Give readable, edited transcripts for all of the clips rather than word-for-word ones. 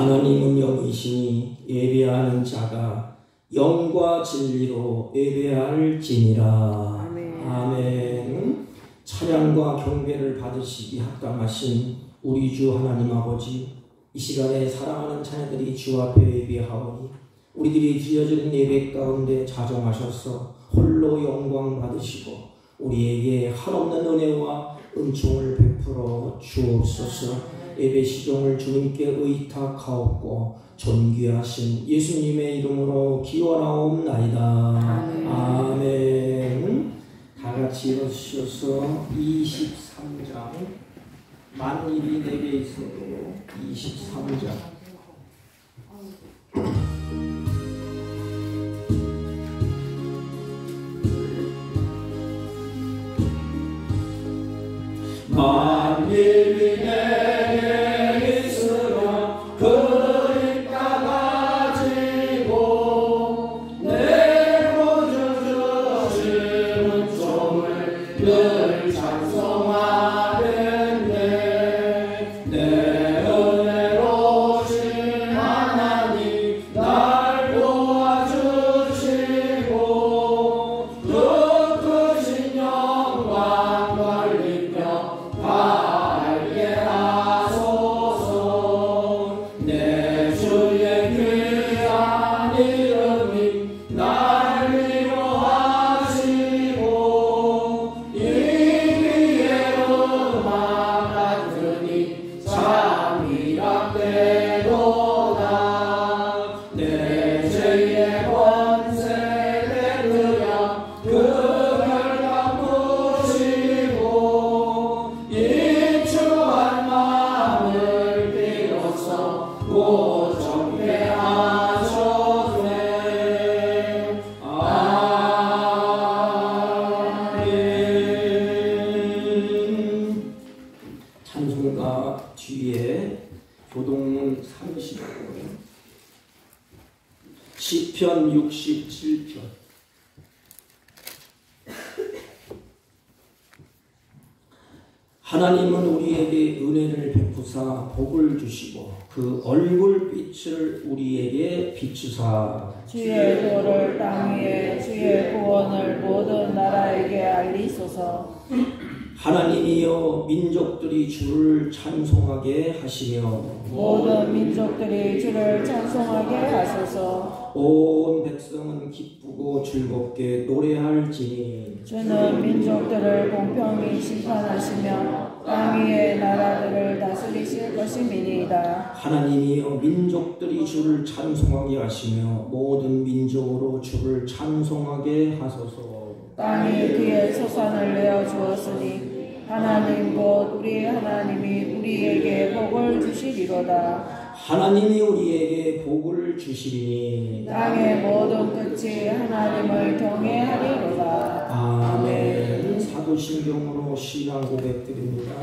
하나님은 영이시니 예배하는 자가 영과 진리로 예배할지니라. 아멘. 아멘. 찬양과 경배를 받으시기 합당하신 우리 주 하나님 아버지, 이 시간에 사랑하는 자녀들이 주 앞에 예배하오니 우리들이 드려지는 예배 가운데 자정하셔서 홀로 영광 받으시고 우리에게 한없는 은혜와 은총을 베풀어 주옵소서. 예배 시종을 주님께 의탁하옵고 존귀하신 예수님의 이름으로 기원하옵나이다. 아멘. 다 같이 일어서셔서 23장, 만일이 내게 있어도 23장. 만일이 내게 있으면 그 입다 가지고 내 구주 주시는 종을 늘 찬송하겠네. 내 은혜로우신 하나님 날 도와주시고 그 크신 영광 걸리며 밝게 하소서. 내 주의 귀한 이름이 날 위로하시고 이 귀의 음악 같으니 참 위압되도다. 내 죄의 권세 뱉으려 그 결단 푸시고 입추한 마음을 비로소 고정케 하셨네. 아멘. 찬송가 뒤에 교동문 35권, 시편 67편. 하나님은 우리에게 은혜를 베푸사 복을 주시고 그 얼굴빛을 우리에게 비추사 주의 도를 땅 위에 주의 구원을 모든 나라에게 알리소서. 하나님이여 민족들이 주를 찬송하게 하시며 모든 민족들이 주를 찬송하게 하소서. 온 백성은 기쁘고 즐겁게 노래할지니 주는 민족들을 공평히 심판하시며 땅 위의 나라들을 다스리실 것임이니이다. 하나님이여 민족들이 주를 찬송하게 하시며 모든 민족으로 주를 찬송하게 하소서. 땅이 그의 소산을 내어 주었으니 하나님 곧 우리 하나님이 우리에게 복을 주시리로다. 하나님이 우리에게 복을 주시리니 땅의 모든 끝이 하나님을 경외하리로다. 아멘. 사도신경으로 신앙 고백드립니다.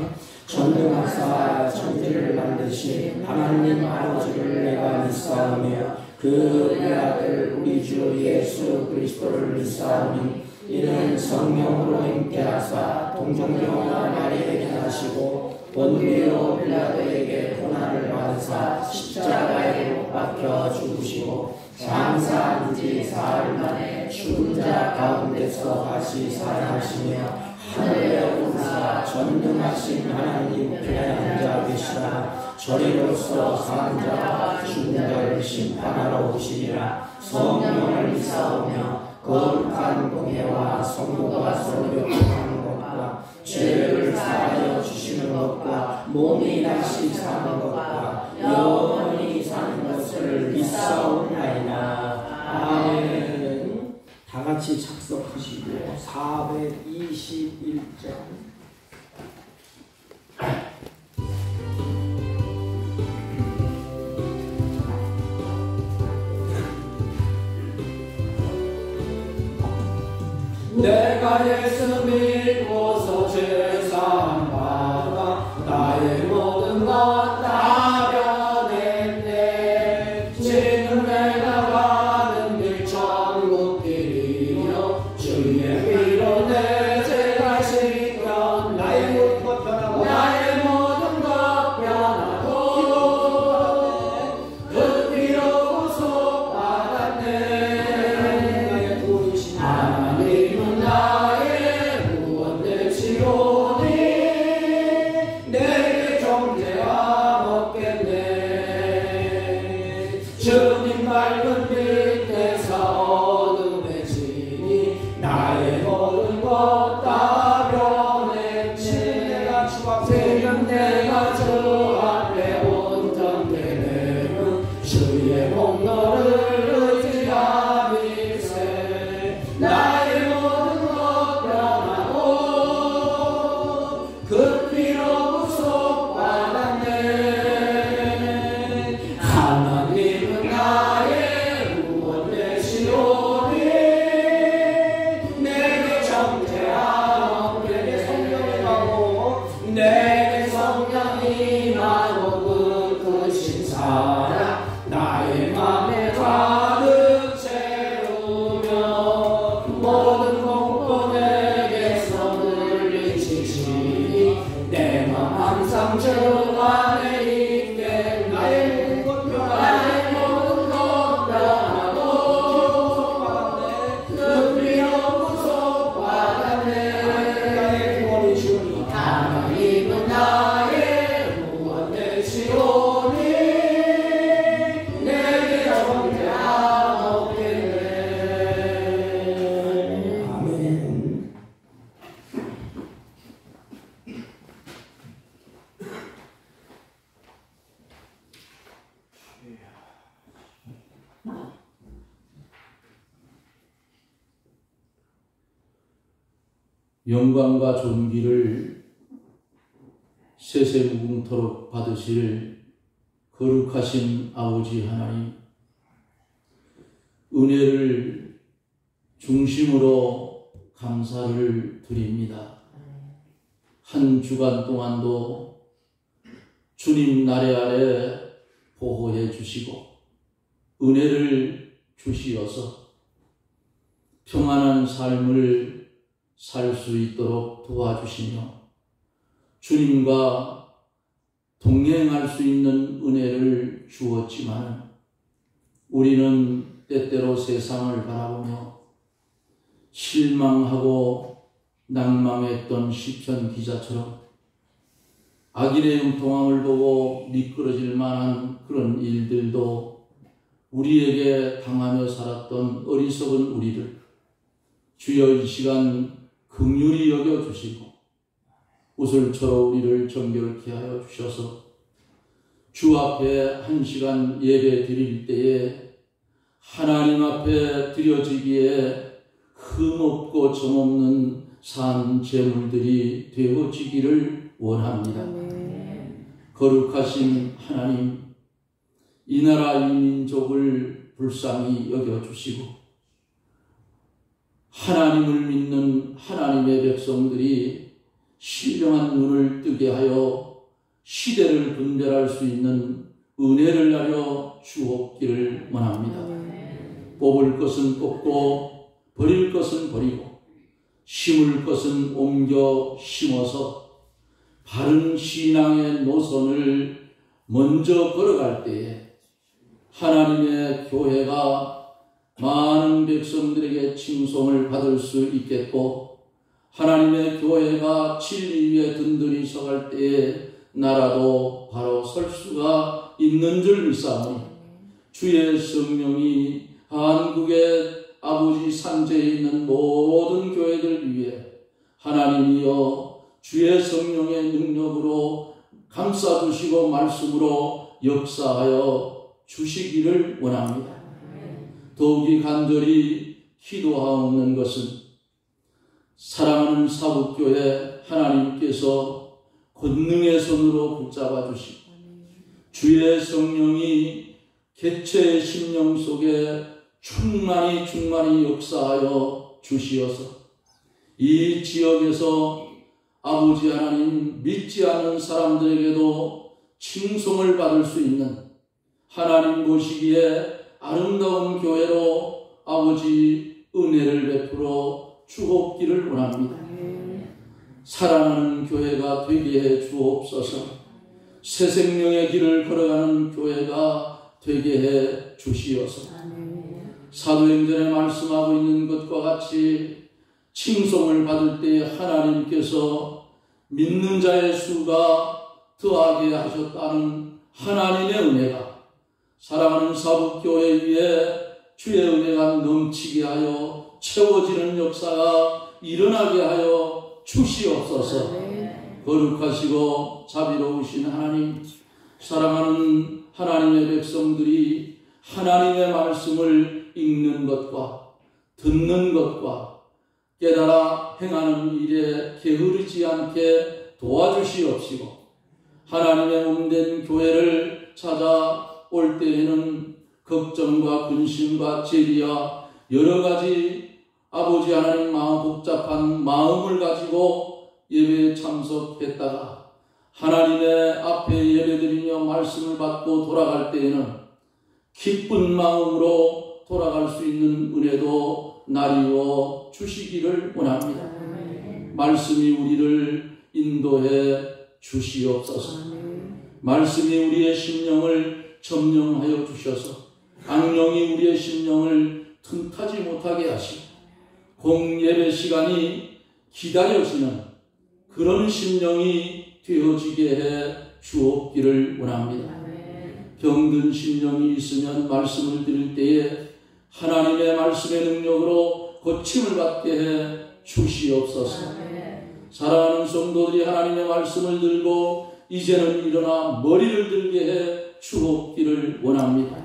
전능하사 천지를 만드신 하나님 아버지를 내가 믿사오며 그 아들 우리 주 예수 그리스도를 믿사오니 이는 성령으로 임태하사 동정녀와 마리아에게 하시고 본디오 빌라도에게 고난을 받으사 십자가에 못 박혀 죽으시고 장사한 지 사흘 만에 죽은 자 가운데서 다시 살아나시며 하늘에 오르사 전능하신 하나님 우편에 앉아 계시다. 저리로서 사는 자와 죽은 자를 심판하러 오시리라. 성령을 믿사오며 거룩한 공예와 성도가 서로 교통하는 것과 죄를 사하여 주시는 것과 몸이 다시 사는 것과 영원히 사는 것을 믿사옵나이다. 아멘. 다 같이 착석하시고 421장. 내가 예수 믿고서 죄사함 받아 나의 모든 것 다 변했네. 지금 내가 가는 길 천국 길이요 주의 피로 내 죄가 씻겨 나의 모든 것 변하고 주님 밝은 빛에서 어둠에 지니 나의 모든 것 다 변했네. 지금 내가 주 앞에 온전되는 주의 공로를 의지함일세. 나의 모든 것 변하고 그 피로 구속받았네. 하나님은 나의 구원 되시오니 내게 정죄하고 내게 성령이 임하고 내게 성령이 임하고 그 크신 사랑 나의 맘에 가득 채우며 모든 공포 내게서 물리치시니 내 맘 항상 주 안에 있게. 나의 모든 것 변하고 그 피로 구속받았네. 하나님은 나의 구원 되시오니 내게 정죄하옵겠네. 아멘. 영광과 존귀를 세세무궁토록 받으실 거룩하신 아버지 하나님, 은혜를 중심으로 감사를 드립니다. 한 주간 동안도 주님 나래 아래 보호해 주시고 은혜를 주시어서 평안한 삶을 살 수 있도록 도와주시며 주님과 동행할 수 있는 은혜를 주었지만 우리는 때때로 세상을 바라보며 실망하고 낭망했던 시편 기자처럼 악인의 형통함을 보고 미끄러질 만한 그런 일들도 우리에게 당하며 살았던 어리석은 우리를 주여 이 시간 긍휼히 여겨주시고 우슬처럼 우리를 정결케 하여 주셔서 주 앞에 한 시간 예배 드릴 때에 하나님 앞에 드려지기에 흠없고 점없는 산 제물들이 되어지기를 원합니다. 거룩하신 하나님, 이 나라 이 민족을 불쌍히 여겨주시고 하나님을 믿는 하나님의 백성들이 신령한 눈을 뜨게 하여 시대를 분별할 수 있는 은혜를 하려 주옵기를 원합니다. 뽑을 것은 뽑고 버릴 것은 버리고 심을 것은 옮겨 심어서 바른 신앙의 노선을 먼저 걸어갈 때에 하나님의 교회가 많은 백성들에게 칭송을 받을 수 있겠고 하나님의 교회가 진리 위에 든든히 서갈 때에 나라도 바로 설 수가 있는 줄 믿사오니 주의 성령이 한국의 아버지 산재에 있는 모든 교회들 위해 하나님이여 주의 성령의 능력으로 감싸주시고 말씀으로 역사하여 주시기를 원합니다. 더욱이 간절히 기도하옵는 것은 사랑하는 사북교회 하나님께서 권능의 손으로 붙잡아 주시고 주의 성령이 개체의 심령 속에 충만히 역사하여 주시어서 이 지역에서 아버지 하나님 믿지 않는 사람들에게도 칭송을 받을 수 있는 하나님 보시기에 아름다운 교회로 아버지 은혜를 베풀어 주옵기를 원합니다. 사랑하는 교회가 되게 해 주옵소서. 새 생명의 길을 걸어가는 교회가 되게 해 주시어서 사도행전에 말씀하고 있는 것과 같이 칭송을 받을 때 하나님께서 믿는 자의 수가 더하게 하셨다는 하나님의 은혜가 사랑하는 사북교회 위에 주의 은혜가 넘치게 하여 채워지는 역사가 일어나게 하여 주시옵소서. 거룩하시고 자비로우신 하나님, 사랑하는 하나님의 백성들이 하나님의 말씀을 읽는 것과 듣는 것과 깨달아 행하는 일에 게으르지 않게 도와주시옵시고, 하나님의 몸된 교회를 찾아올 때에는 걱정과 근심과 재리와 여러 가지 아버지 하나님 마음 복잡한 마음을 가지고 예배에 참석했다가 하나님의 앞에 예배드리며 말씀을 받고 돌아갈 때에는 기쁜 마음으로 돌아갈 수 있는 은혜도 나리워 주시기를 원합니다. 말씀이 우리를 인도해 주시옵소서. 말씀이 우리의 심령을 점령하여 주셔서 악령이 우리의 심령을 틈타지 못하게 하시고 공예배 시간이 기다려지는 그런 심령이 되어지게 해 주옵기를 원합니다. 병든 심령이 있으면 말씀을 드릴 때에 하나님의 말씀의 능력으로 고침을 받게 해 주시옵소서. 사랑하는 성도들이 하나님의 말씀을 들고 이제는 일어나 머리를 들게 해 주옵기를 원합니다.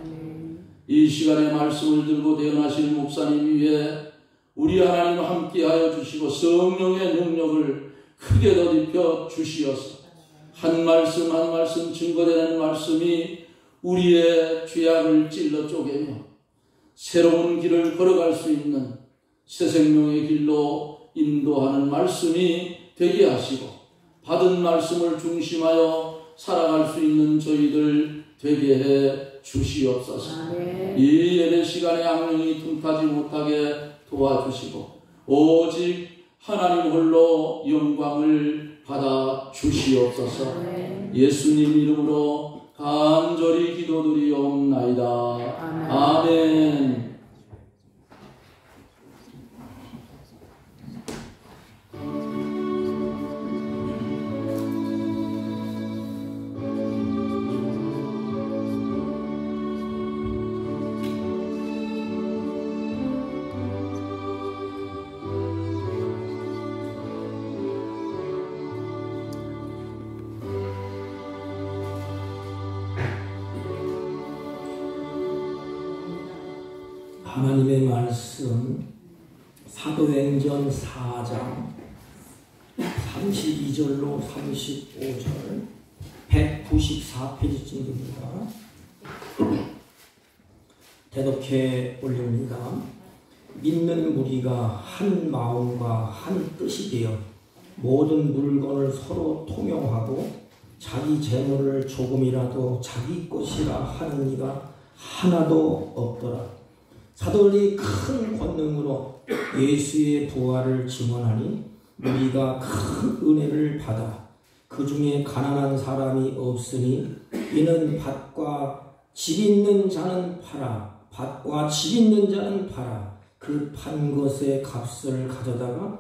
이 시간에 말씀을 들고 대언하실 목사님 위에 우리 하나님 함께하여 주시고 성령의 능력을 크게 덧입혀 주시어서 한 말씀 한 말씀 증거되는 말씀이 우리의 죄악을 찔러 쪼개며 새로운 길을 걸어갈 수 있는 새 생명의 길로 인도하는 말씀이 되게 하시고 받은 말씀을 중심하여 살아갈 수 있는 저희들 되게 해 주시옵소서. 이 예배 시간에 악령이 틈타지 못하게 도와주시고 오직 하나님 홀로 영광을 받아 주시옵소서. 예수님 이름으로 간절히 기도드리옵나이다. 아멘. 하나님의 말씀 사도행전 4장 32절로 35절 194페이지쯤입니다. 대독해 올립니다. 믿는 무리가 한 마음과 한 뜻이 되어 모든 물건을 서로 통용하고 자기 재물을 조금이라도 자기 것이라 하는 이가 하나도 없더라. 사도들이 큰 권능으로 예수의 부활을 증언하니 우리가 큰 은혜를 받아 그 중에 가난한 사람이 없으니 이는 밭과 집 있는 자는 팔아 그 판 것의 값을 가져다가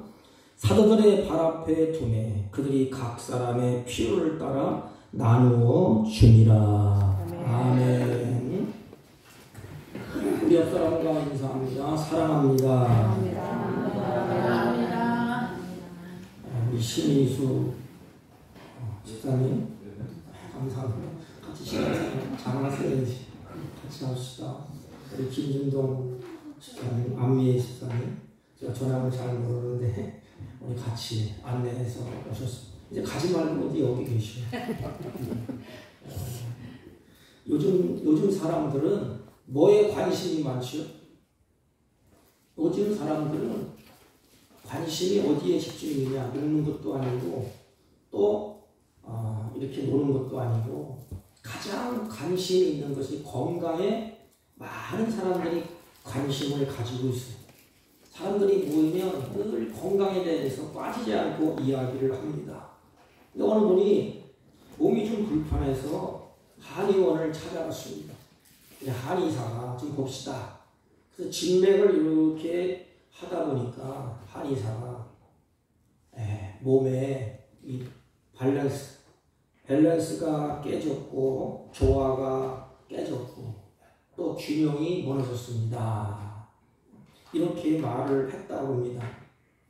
사도들의 발 앞에 두매 그들이 각 사람의 필요를 따라 나누어 주니라. 아멘. 우리 옆 사람과 인사합니다. 사랑합니다. 우리 신희수 집사님 감사합니다. 같이 시간 잘하셔야지. 같이 합시다. 우리 김준동 집사님, 안미애 집사님, 제가 전화를 잘 모르는데 우리 같이 안내해서 오셨습니다. 이제 가지 말고 어디 여기 계시요. 요즘 사람들은 뭐에 관심이 많죠? 요즘 사람들은 관심이 어디에 집중이냐, 먹는 것도 아니고 또 이렇게 노는 것도 아니고 가장 관심이 있는 것이 건강에 많은 사람들이 관심을 가지고 있어요. 사람들이 모이면 늘 건강에 대해서 빠지지 않고 이야기를 합니다. 근데 어느 분이 몸이 좀 불편해서 한의원을 찾아갔습니다. 한의사가 좀 봅시다. 그래서 진맥을 이렇게 하다 보니까 한의사가 몸에 이 밸런스가 깨졌고 조화가 깨졌고 또 균형이 무너졌습니다. 이렇게 말을 했다고 합니다.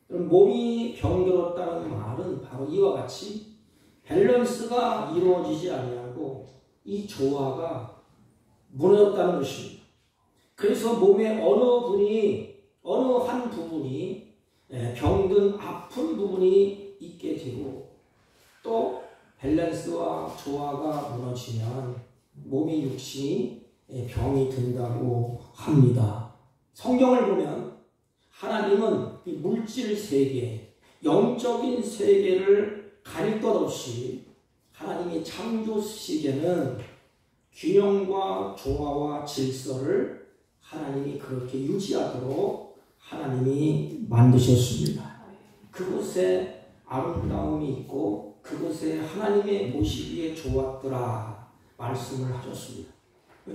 그럼 몸이 병들었다는 말은 바로 이와 같이 밸런스가 이루어지지 아니하고 이 조화가 무너졌다는 것입니다. 그래서 몸의 어느 한 부분이 병든 아픈 부분이 있게 되고 또 밸런스와 조화가 무너지면 몸의 육신이 병이 든다고 합니다. 성경을 보면 하나님은 이 물질 세계, 영적인 세계를 가릴 것 없이 하나님의 창조 시계는 균형과 조화와 질서를 하나님이 그렇게 유지하도록 하나님이 만드셨습니다. 그곳에 아름다움이 있고 그곳에 하나님의 모시기에 좋았더라 말씀을 하셨습니다.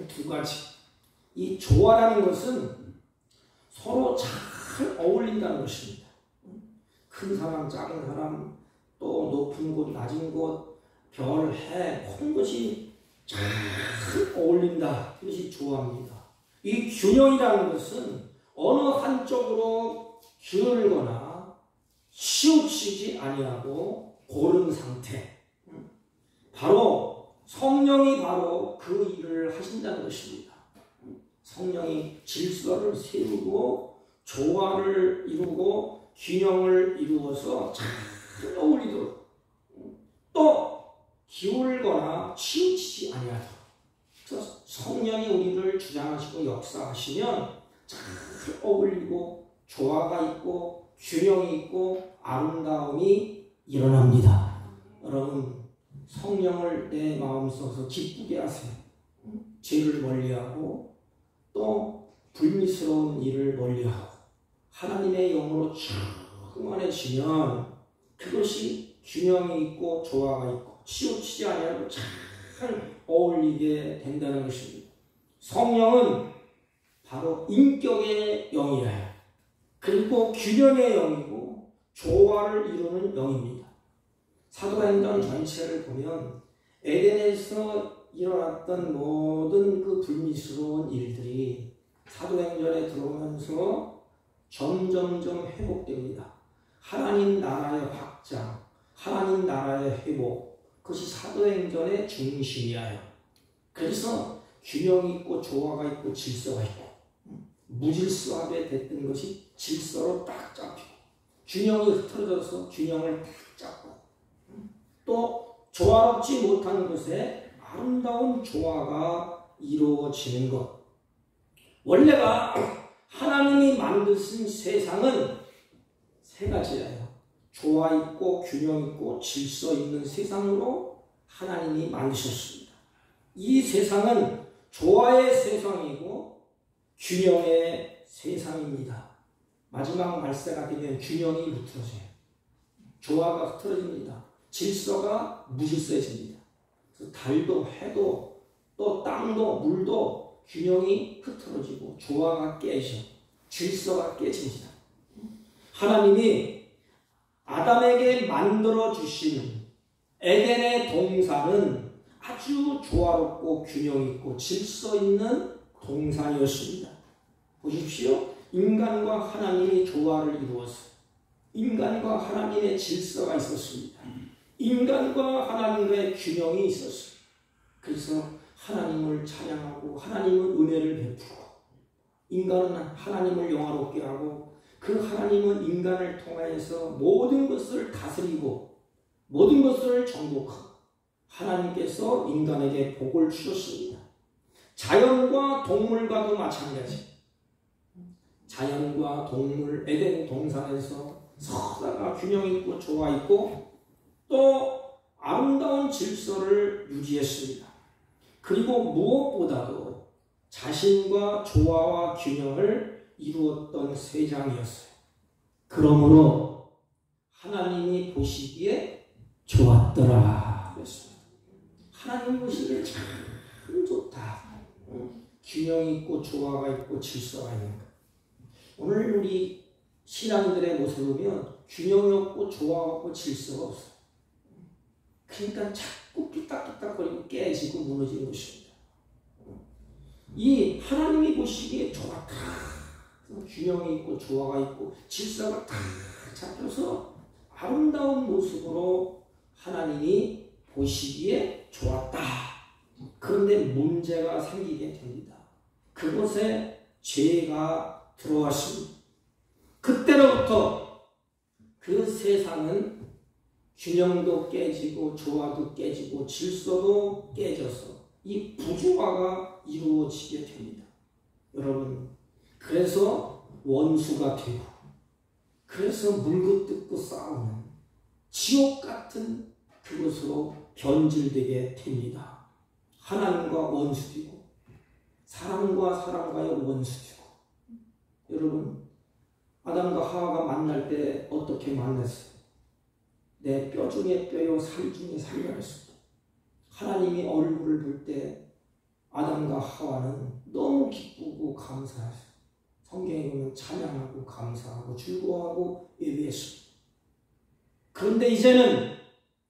두 가지. 이 조화라는 것은 서로 잘 어울린다는 것입니다. 큰 사람, 작은 사람, 또 높은 곳, 낮은 곳, 별, 해, 모든 것이 잘 어울린다. 이것이 조화입니다. 이 균형이라는 것은 어느 한쪽으로 기울거나 치우치지 아니하고 고른 상태. 바로 성령이 바로 그 일을 하신다는 것입니다. 성령이 질서를 세우고 조화를 이루고 균형을 이루어서 잘 어울리도록 또 기울거나 치우치지 아니하도록 그래서 성령이 우리를 주장하시고 역사하시면 잘 어울리고 조화가 있고 균형이 있고 아름다움이 일어납니다. 여러분 성령을 내 마음속에서 기쁘게 하세요. 죄를 멀리하고 또 불미스러운 일을 멀리하고 하나님의 영으로 충만해지면 그것이 균형이 있고 조화가 있고 치우치지 아니하고 잘 어울리게 된다는 것입니다. 성령은 바로 인격의 영이에요. 그리고 균형의 영이고 조화를 이루는 영입니다. 사도행전 전체를 보면 에덴에서 일어났던 모든 그 불미스러운 일들이 사도행전에 들어오면서 점점점 회복됩니다. 하나님 나라의 확장, 하나님 나라의 회복, 그것이 사도행전의 중심이에요. 그래서 균형이 있고 조화가 있고 질서가 있고 무질서하게 됐던 것이 질서로 딱 잡히고 균형이 흐트러져서 균형을 딱 잡고 또 조화롭지 못한 것에 아름다운 조화가 이루어지는 것. 원래가 하나님이 만드신 세상은 세 가지예요. 조화 있고 균형 있고 질서 있는 세상으로 하나님이 만드셨습니다. 이 세상은 조화의 세상이고 균형의 세상입니다. 마지막 말세가 되면 균형이 흐트러져요. 조화가 흐트러집니다. 질서가 무질서해집니다. 그래서 달도 해도 또 땅도 물도 균형이 흐트러지고 조화가 깨져 질서가 깨집니다. 하나님이 아담에게 만들어 주신 에덴의 동산은 아주 조화롭고 균형 있고 질서 있는 동산이었습니다. 보십시오. 인간과 하나님이 조화를 이루었어요. 인간과 하나님의 질서가 있었습니다. 인간과 하나님의 균형이 있었어요. 그래서 하나님을 찬양하고 하나님은 은혜를 베푸고 인간은 하나님을 영화롭게 하고 그 하나님은 인간을 통하여서 모든 것을 다스리고 모든 것을 정복하고 하나님께서 인간에게 복을 주셨습니다. 자연과 동물과도 마찬가지. 자연과 동물 에덴 동산에서 서로가 균형 있고 조화 있고 또 아름다운 질서를 유지했습니다. 그리고 무엇보다도 자신과 조화와 균형을 이루었던 세상이었어요. 그러므로 하나님이 보시기에 좋았더라 그랬습니다. 하나님 보시기에 참 좋다. 균형이 있고 조화가 있고 질서가 있는 것. 오늘 우리 신앙들의 모습을 보면 균형이 없고 조화가 없고 질서가 없어요. 그러니까 자꾸 삐딱삐딱거리고 깨지고 무너지는 것입니다. 이 하나님이 보시기에 좋았다. 균형이 있고 조화가 있고 질서가 다 잡혀서 아름다운 모습으로 하나님이 보시기에 좋았다. 그런데 문제가 생기게 됩니다. 그곳에 죄가 들어왔습니다. 그때로부터 그 세상은 균형도 깨지고 조화도 깨지고 질서도 깨져서 이 부조화가 이루어지게 됩니다. 여러분, 그래서 원수가 되고 그래서 물고 뜯고 싸우는 지옥 같은 그것으로 변질되게 됩니다. 하나님과 원수되고 사람과 사람과의 원수되고. 여러분, 아담과 하와가 만날 때 어떻게 만났어요? 내 뼈 중에 뼈요 살 중에 살이라 했습니다. 하나님이 얼굴을 볼 때 아담과 하와는 너무 기쁘고 감사했어요. 성경에 보면 찬양하고 감사하고 즐거워하고 예배했습니다. 그런데 이제는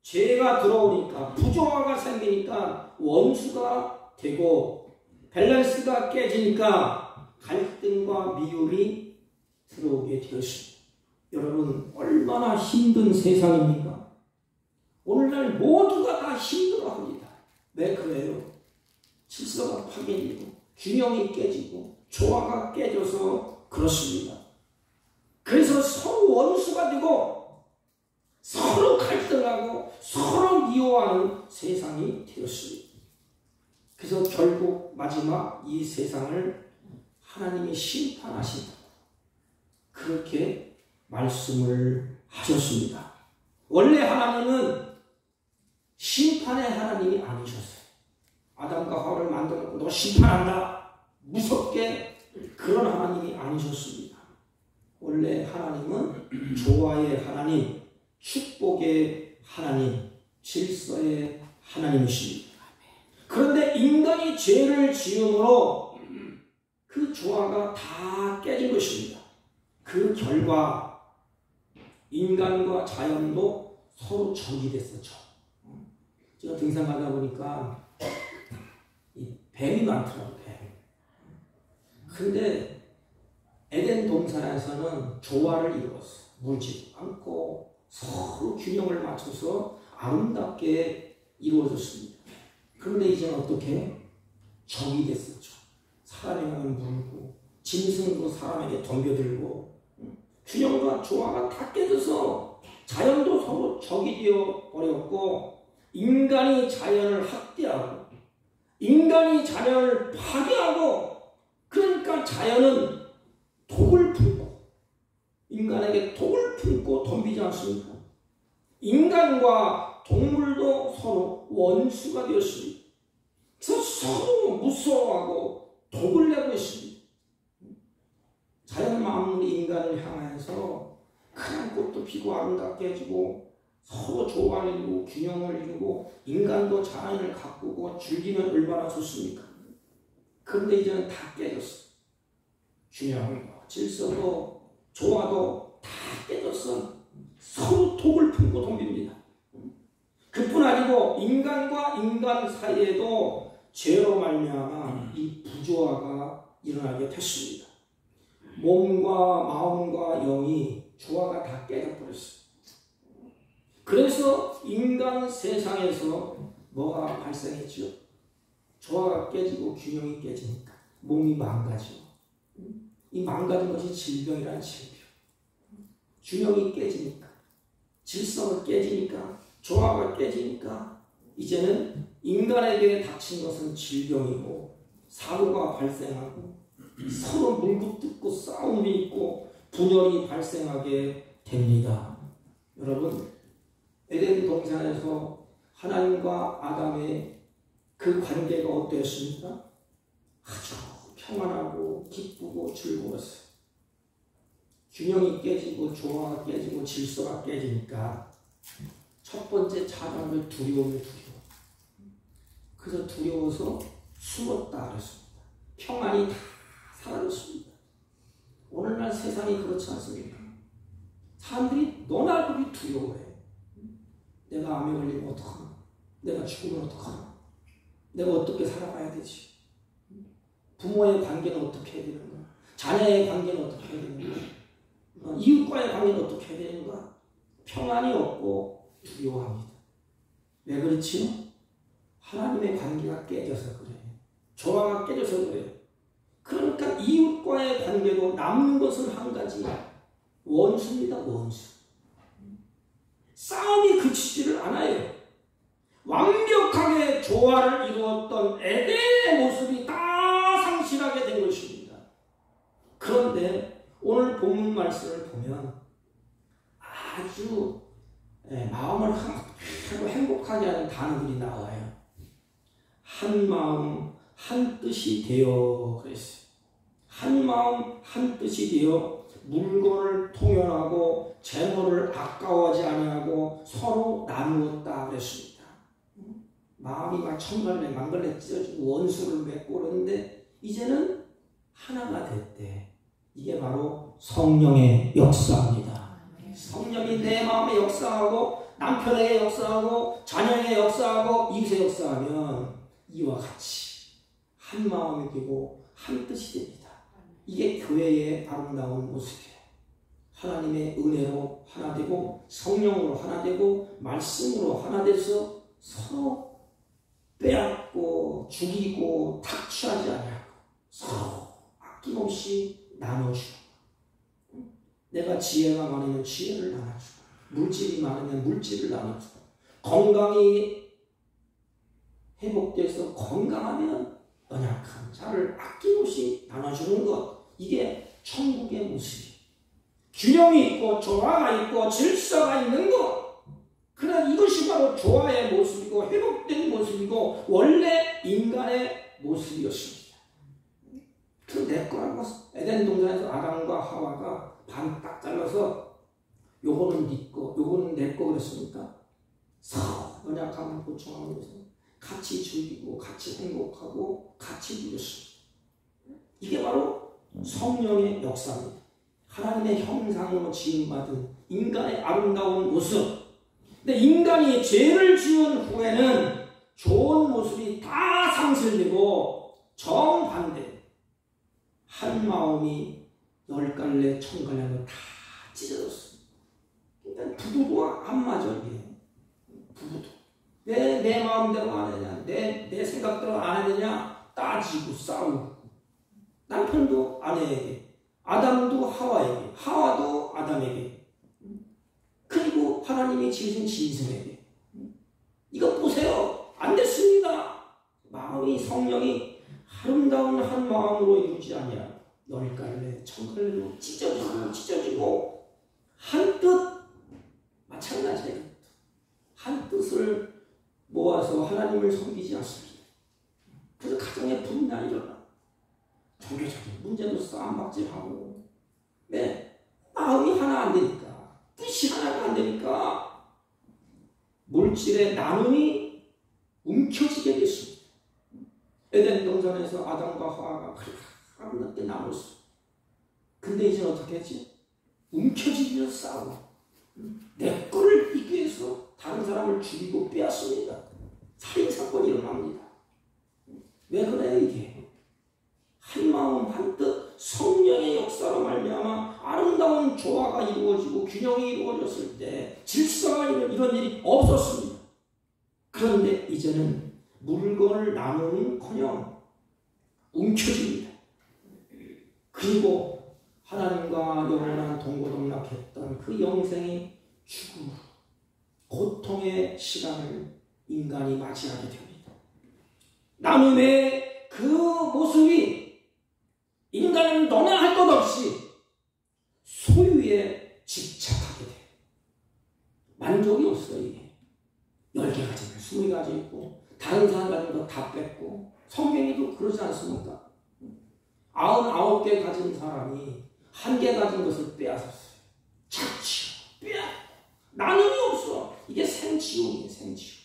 죄가 들어오니까 부조화가 생기니까 원수가 되고 밸런스가 깨지니까 갈등과 미움이 들어오게 되었습니다. 여러분, 얼마나 힘든 세상입니까? 오늘날 모두가 다 힘들어합니다. 왜 그래요? 질서가 파괴되고 균형이 깨지고 조화가 깨져서 그렇습니다. 그래서 서로 원수가 되고 서로 갈등하고 서로 미워하는 세상이 되었습니다. 그래서 결국 마지막 이 세상을 하나님이 심판하신다고 그렇게 말씀을 하셨습니다. 원래 하나님은 심판의 하나님이 아니셨어요. 아담과 하와를 만들어놓고 너 심판한다 무섭게 그런 하나님이 아니셨습니다. 원래 하나님은 조화의 하나님, 축복의 하나님, 질서의 하나님이십니다. 그런데 인간이 죄를 지음으로 그 조화가 다 깨진 것입니다. 그 결과 인간과 자연도 서로 적이 됐었죠. 제가 등산 가다 보니까 이 뱀이 많더라고요. 뱀. 근데 에덴 동산에서는 조화를 이루었어요. 물지 않고 서로 균형을 맞춰서 아름답게 이루어졌습니다. 그런데 이제는 어떻게? 적이 됐었죠. 사람에게는 물고 짐승도 사람에게 덤벼들고 균형과 조화가 다 깨져서 자연도 서로 적이 되어 버렸고 인간이 자연을 학대하고 인간이 자연을 파괴하고 그러니까 자연은 독을 품고 인간에게 독을 품고 덤비지 않습니까? 인간과 동물도 서로 원수가 되었습니다. 그래서 서로 무서워하고 독을 내고 있습니다. 자연 만물이 인간을 향해서 큰 꽃도 피고 아름답게 해주고 서로 조화를 이루고 균형을 이루고 인간도 자연을 가꾸고 즐기면 얼마나 좋습니까? 그런데 이제는 다 깨졌어. 균형과 질서도 조화도 다 깨졌어. 서로 독을 품고 덤빕니다. 그뿐 아니고 인간과 인간 사이에도 죄로 말미암아 이 부조화가 일어나게 됐습니다. 몸과 마음과 영이 조화가 다 깨져버렸어요. 그래서 인간 세상에서 뭐가 발생했죠? 조화가 깨지고 균형이 깨지니까 몸이 망가지고 이 망가진 것이 질병이라는 질병. 균형이 깨지니까 질서가 깨지니까 조화가 깨지니까 이제는 인간에게 닥친 것은 질병이고 사고가 발생하고 서로 물고 뜯고 싸움이 있고 분열이 발생하게 됩니다. 여러분, 에덴 동산에서 하나님과 아담의 그 관계가 어땠습니까? 아주 평안하고 기쁘고 즐거웠어요. 균형이 깨지고 조화가 깨지고 질서가 깨지니까 첫 번째 자각을 두려워요. 그래서 두려워서 숨었다 그랬습니다. 평안이 다 사라졌습니다. 오늘날 세상이 그렇지 않습니까? 사람들이 너나 보기 두려워해. 내가 암에 걸리면 어떡하나? 내가 죽으면 어떡하나? 내가 어떻게 살아가야 되지? 부모의 관계는 어떻게 해야 되는가? 자녀의 관계는 어떻게 해야 되는가? 이웃과의 관계는 어떻게 해야 되는가? 평안이 없고 두려워합니다. 왜 그렇지요? 하나님의 관계가 깨져서 그래요. 조화가 깨져서 그래요. 그러니까 이웃과의 관계도 남는 것은 한 가지, 원수입니다. 원수. 싸움이 그치지를 않아요. 완벽하게 조화를 이루었던 에덴의 모습이 다 상실하게 된 것입니다. 그런데 오늘 본문 말씀을 보면 아주 마음을 행복하게 하는 단어들이 나와요. 한 마음 한 뜻이 되어 그랬어요. 한 마음 한 뜻이 되어 물건을 통연하고 재물을 아까워하지 아니하고 서로 나누었다 그랬습니다. 마음이 막 천갈래 만갈래 찢어지고 원수를 맺고 그러는데 이제는 하나가 됐대. 이게 바로 성령의 역사입니다. 성령이 내 마음에 역사하고 남편에게 역사하고 자녀에게 역사하고 이웃에 역사하면 이와 같이 한 마음이 되고 한 뜻이 됩니다. 이게 교회의 아름다운 모습이에요. 하나님의 은혜로 하나 되고 성령으로 하나 되고 말씀으로 하나 돼서 서로 빼앗고 죽이고 탁취하지 않고 서로 아낌없이 나눠주고, 내가 지혜가 많으면 지혜를 나눠주고, 물질이 많으면 물질을 나눠주고, 건강이 회복돼서 건강하면 연약한 자를 아낌없이 나눠주는 것, 이게 천국의 모습이에요. 균형이 있고 조화가 있고 질서가 있는 것, 그러나 이것이 바로 조화의 모습이고 회복된 모습이고 원래 인간의 모습이었습니다. 그 내 거라고 에덴 동산에서 아담과 하와가 반 딱 잘라서 요거는 네 거, 요거는 내 거 그랬습니까? 서로 연약함을 보충하면서 같이 즐기고 같이 행복하고 같이 누렸습니다. 이게 바로 성령의 역사입니다. 하나님의 형상으로 지음받은 인간의 아름다운 모습. 근데 인간이 죄를 지은 후에는 좋은 모습이 다 상실되고 정반대, 한 마음이 10갈래 1000갈래로 다 찢어졌습니다. 그러니까 부부도 안 맞아. 이게 부부도 내 마음대로 안 하냐, 내 생각대로 안 하느냐 따지고 싸우고, 남편도 아내에게, 아담도 하와에게, 하와도 아담에게, 그리고 하나님이 지으신 짐승에게. 이거 보세요. 안 됐습니다. 마음이, 성령이 아름다운 한 마음으로 이루지 아니하고 10갈래 1000갈래로 찢어지고 한 뜻, 마찬가지예요. 한 뜻을 모아서 하나님을 섬기지 않습니다. 그래서 가정에 분란이 일어나. 종교적인 문제도 싸움박질하고, 마음이 하나 안 되니까, 뜻이 하나가 안 되니까 물질의 나눔이 움켜쥐게 됐습니다. 에덴 동산에서 아담과 하와가 아름답게 나눴어. 근데 이제 어떻게 했지? 움켜쥐면서 싸우고 내 거를 이기 위해서 다른 사람을 죽이고 빼앗습니다. 살인사건이 일어납니다. 왜 그래요 이게? 한 마음 한 뜻, 성령의 역사로 말미암아 아름다운 조화가 이루어지고 균형이 이루어졌을 때 질서가 이런 일이 없었습니다. 그런데 이제는 물건을 나누는커녕 움켜집니다. 그리고 하나님과 영원한 동고동락했던 그 영생이 죽음으로 고통의 시간을 인간이 맞이하게 됩니다. 나눔의 그 모습이 인간은 너나 할 것 없이 소유에 집착하게 돼요. 만족이 없어요. 이게 10개 가지면 20가지 있고 다른 사람 가진 거 다 뺏고, 성경에도 그러지 않습니까? 99개 가진 사람이 1개 가진 것을 빼앗았어요. 착취, 나눔이 없어. 이게 생지옥이에요. 생지옥.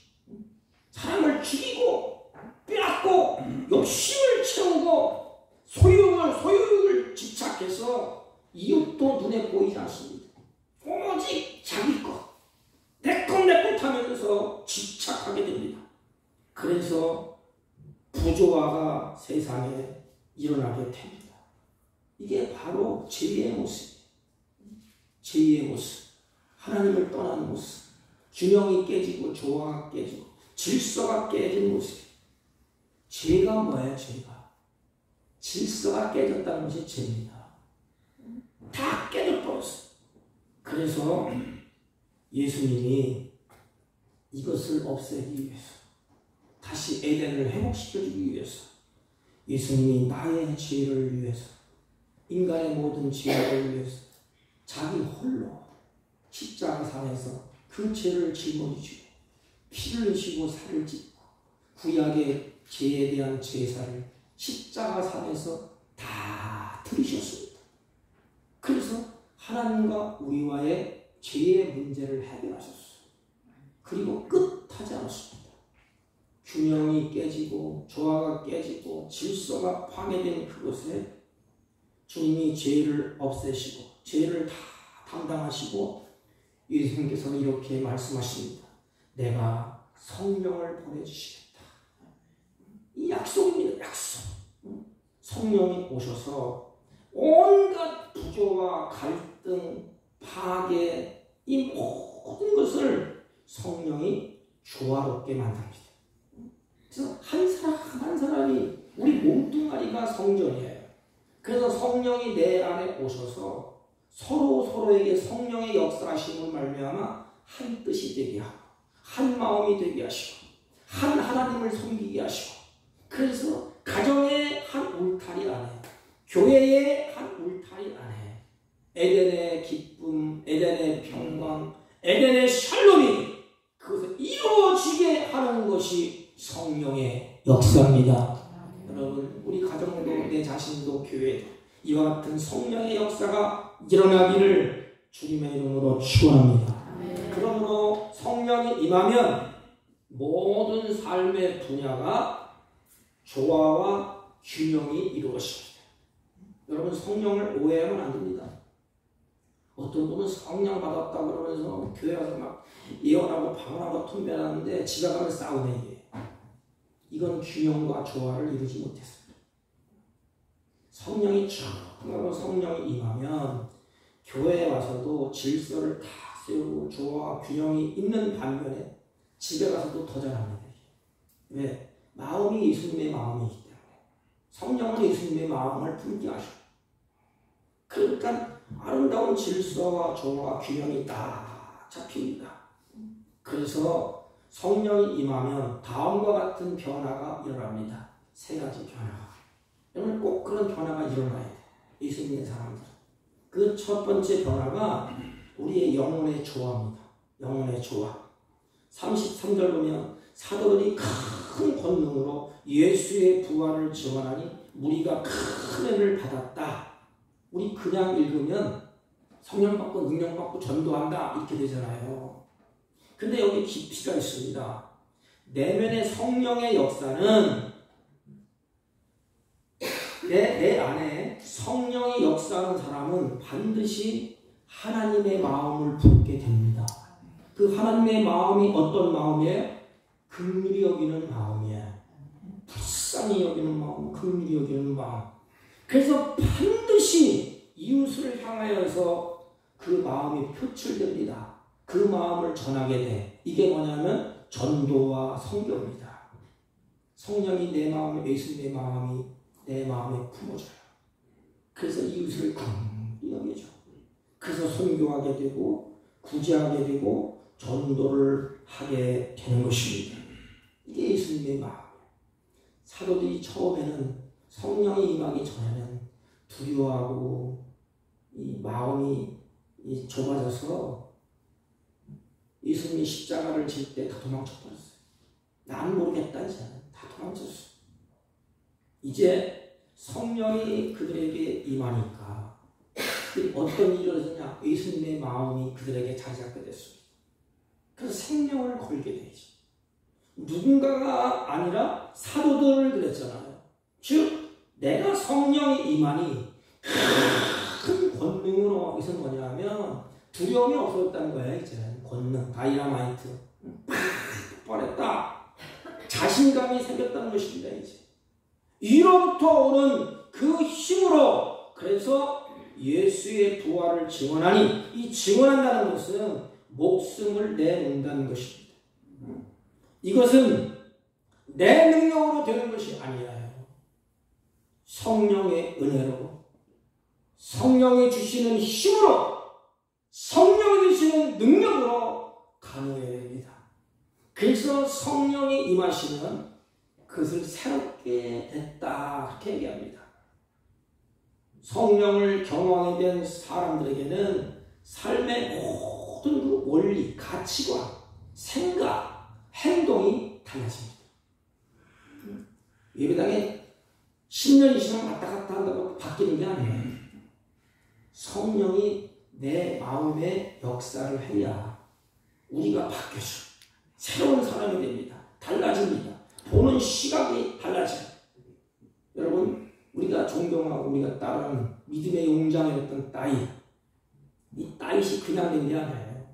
사람을 죽이고 빼앗고 욕심을 채우고 소유욕을 집착해서 이웃도 눈에 보이지 않습니다. 오직 자기 것, 내 것 하면서 집착하게 됩니다. 그래서 부조화가 세상에 일어나게 됩니다. 이게 바로 죄의 모습이에요. 죄의 모습, 하나님을 떠난 모습, 균형이 깨지고 조화가 깨지고 질서가 깨진 모습이에요. 죄가 뭐예요? 죄가 질서가 깨졌다는 것이 죄입니다. 다 깨져버렸어요. 그래서 예수님이 이것을 없애기 위해서, 다시 에덴을 회복시켜주기 위해서, 예수님이 나의 죄를 위해서, 인간의 모든 죄를 위해서 자기 홀로 십자가상에서 그 죄를 짊어지시고 피를 흘리시고 살을 찢고 구약의 죄에 대한 제사를 십자가상에서 다 들이셨습니다. 그래서 하나님과 우리와의 죄의 문제를 해결하셨어요. 그리고 끝하지 않았습니다. 균형이 깨지고 조화가 깨지고 질서가 파괴된 그곳에 주님이 죄를 없애시고 죄를 다 담당하시고 예수님께서는 이렇게 말씀하십니다. 내가 성령을 보내주시겠다. 이 약속입니다. 약속. 성령이 오셔서 온갖 부조와 갈등, 파괴, 이 모든 것을 성령이 조화롭게 만듭니다. 그래서 한 사람 한 사람이 우리 몸뚱아리가 성전이에요. 그래서 성령이 내 안에 오셔서 서로에게 성령의 역사하심을 말미암아 한 뜻이 되게 하고 한 마음이 되게 하시고 한 하나님을 섬기게 하시고, 그래서 가정의 한 울타리 안에, 교회의 한 울타리 안에 에덴의 기쁨, 에덴의 평강, 에덴의 샬롬이 그것을 이루어지게 하는 것이 성령의 역사입니다. 여러분, 우리 가정도 내 자신도 교회도 이와 같은 성령의 역사가 일어나기를 주님의 이름으로 축원합니다. 그러므로 성령이 임하면 모든 삶의 분야가 조화와 균형이 이루어집니다. 여러분, 성령을 오해하면 안 됩니다. 어떤 분은 성령 받았다 그러면서 교회 와서 막 예언하고 방언하고 통변하는데 집에 가면 싸우네. 이건 균형과 조화를 이루지 못했습니다. 성령이 쭉 성령이 임하면 교회에 와서도 질서를 다 세우고 조화와 균형이 있는 반면에 집에 가서도 더 잘합니다. 왜? 마음이 예수님의 마음이기 때문에. 성령은 예수님의 마음을 품게 하시고, 그러니까 아름다운 질서와 조화와 균형이 다 잡힙니다. 그래서 성령이 임하면 다음과 같은 변화가 일어납니다. 세 가지 변화가. 여러분, 꼭 그런 변화가 일어나야 돼요. 예수 믿는 사람들. 그 첫 번째 변화가 우리의 영혼의 조화입니다. 영혼의 조화. 33절 보면 사도들이 큰 권능으로 예수의 부활을 증언하니 무리가 큰 은혜를 받았다. 우리 그냥 읽으면 성령 받고 능력 받고 전도한다 이렇게 되잖아요. 근데 여기 깊이가 있습니다. 내면의 성령의 역사는 내 안에 성령이 역사하는 사람은 반드시 하나님의 마음을 품게 됩니다. 그 하나님의 마음이 어떤 마음이에요? 긍휼히 여기는 마음이에요. 불쌍히 여기는 마음, 긍휼히 여기는 마음. 그래서 반드시 이웃을 향하여서 그 마음이 표출됩니다. 그 마음을 전하게 돼. 이게 뭐냐면 전도와 선교입니다. 성령이 내 마음에, 예수님의 마음이 내 마음에 품어져요. 그래서 이웃을 긍휼히 여기죠. 그래서 선교하게 되고 구제하게 되고 전도를 하게 되는 것입니다. 이게 예수님의 마음이에요. 사도들이 처음에는 성령이 임하기 전에는 두려워하고 이 마음이 좁아져서 예수님이 십자가를 질 때 다 도망쳐버렸어요. 난 모르겠다 이제 다 도망쳤어요. 이제 성령이 그들에게 임하니까 어떤 일이 일어나냐? 예수님의 마음이 그들에게 자리 잡게 됐습니다. 그래서 생명을 걸게 되지. 누군가가 아니라 사도들을 그랬잖아요. 즉 내가 성령이 임하니 큰 권능으로, 이것은 뭐냐면 두려움이 없어졌다는 거예요. 이제 권능, 다이나마이트 팍 폭발했다. 자신감이 생겼다는 것입니다. 이제 이로부터 오는 그 힘으로 그래서 예수의 부활을 증언하니 이 증언한다는 것은 목숨을 내놓는다는 것입니다. 이것은 내 능력으로 되는 것이 아니에요. 성령의 은혜로 성령이 주시는 힘으로 성령이 주시는 능력으로 가능해야 됩니다. 그래서 성령이 임하시면 그것을 새롭게 됐다 그렇게 얘기합니다. 성령을 경험하게 된 사람들에게는 삶의 모든 그 원리, 가치관, 생각, 행동이 달라집니다. 예배당에 10년 이상 왔다 갔다 한다고 바뀌는 게 아니에요. 성령이 내 마음의 역사를 해야 우리가 바뀌어져. 새로운 사람이 됩니다. 달라집니다. 보는 시각이 달라져요. 여러분, 우리가 존경하고 우리가 따르는 믿음의 용장이었던 다윗, 이 다윗이 그냥 된 게 아니에요.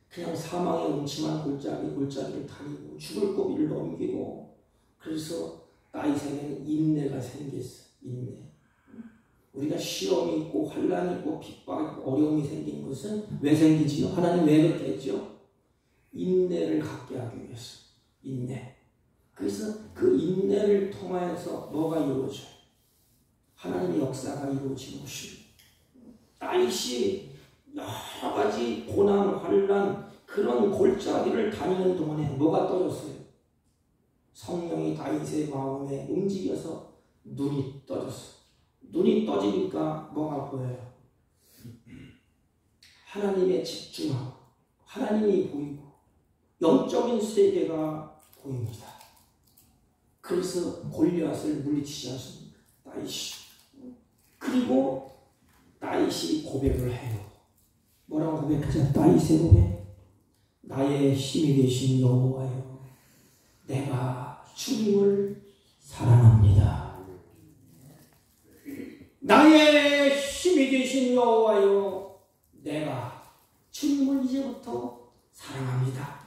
그냥 사망의 음침한 골짜기를 다니고 죽을 고비를 넘기고, 그래서 다윗에게는 인내가 생겼어요. 인내. 우리가 시험이 있고 환란이 있고 핍박 있고 어려움이 생기는 것은 왜 생기지요? 하나님 왜 그렇게 했죠? 인내를 갖게 하기 위해서. 인내. 그래서 그 인내를 통하여서 뭐가 이루어져요? 하나님의 역사가 이루어지는 것입니다. 다윗이 여러 가지 고난, 환란, 그런 골짜기를 다니는 동안에 뭐가 떠졌어요? 성령이 다윗의 마음에 움직여서 눈이 떠졌어요. 눈이 떠지니까 뭐가 보여요? 하나님에 집중하고 하나님이 보이고 영적인 세계가 보입니다. 그래서 골리앗을 물리치지 않습니다. 다윗이. 그리고 다윗이 고백을 해요. 뭐라고 고백하죠? 다윗의 고백. 나의 힘이 되신 여호와여, 내가 주님을 사랑합니다. 나의 힘이 되신 여호와여, 내가 주님을 이제부터 사랑합니다.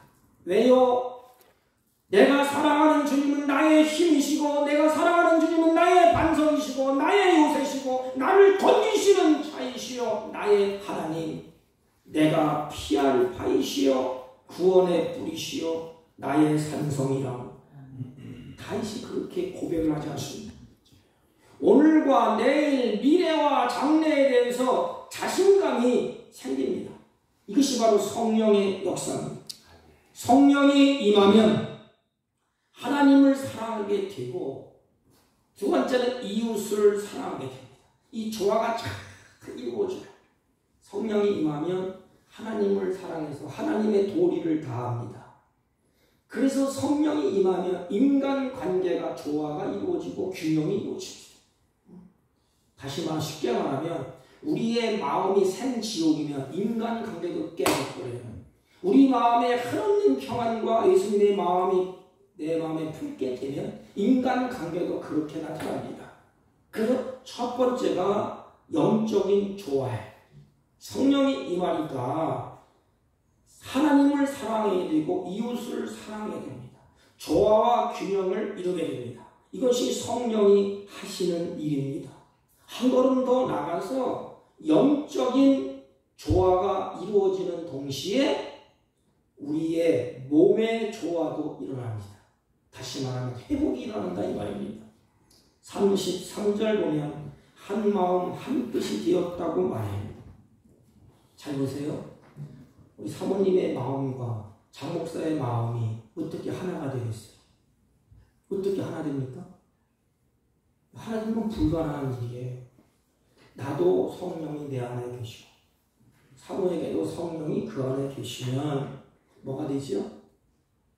왜요? 내가 사랑하는 주님은 나의 힘이시고, 내가 사랑하는 주님은 나의 반성이시고, 나의 요새시고, 나를 건지시는 자이시여, 나의 하나님, 내가 피할 바이시여, 구원의 뿌리시여, 나의 산성이라. 다윗이 그렇게 고백을 하지 않습니다. 오늘과 내일, 미래와 장래에 대해서 자신감이 생깁니다. 이것이 바로 성령의 역사입니다. 성령이 임하면 하나님을 사랑하게 되고, 두 번째는 이웃을 사랑하게 됩니다. 이 조화가 잘 이루어져요. 성령이 임하면 하나님을 사랑해서 하나님의 도리를 다합니다. 그래서 성령이 임하면 인간관계가 조화가 이루어지고 균형이 이루어집니다. 다시 쉽게 말하면 우리의 마음이 생지옥이면 인간관계도 깨져버려요. 우리 마음에 하나님 평안과 예수님의 마음이 내 마음에 품게 되면 인간관계도 그렇게 나타납니다. 그래서 첫 번째가 영적인 조화예요. 성령이 임하니까 하나님을 사랑해야 되고 이웃을 사랑해야 됩니다. 조화와 균형을 이루게 됩니다. 이것이 성령이 하시는 일입니다. 한 걸음 더 나가서 영적인 조화가 이루어지는 동시에 우리의 몸의 조화도 일어납니다. 다시 말하면 회복이 일어난다 이 말입니다. 33절 보면 한 마음 한 뜻이 되었다고 말해요. 잘 보세요. 우리 사모님의 마음과 장 목사의 마음이 어떻게 하나가 되겠어요? 어떻게 하나 됩니까? 하나 되면 불가능한 일이에요. 나도 성령이 내 안에 계시고 사모에게도 성령이 그 안에 계시면 뭐가 되죠?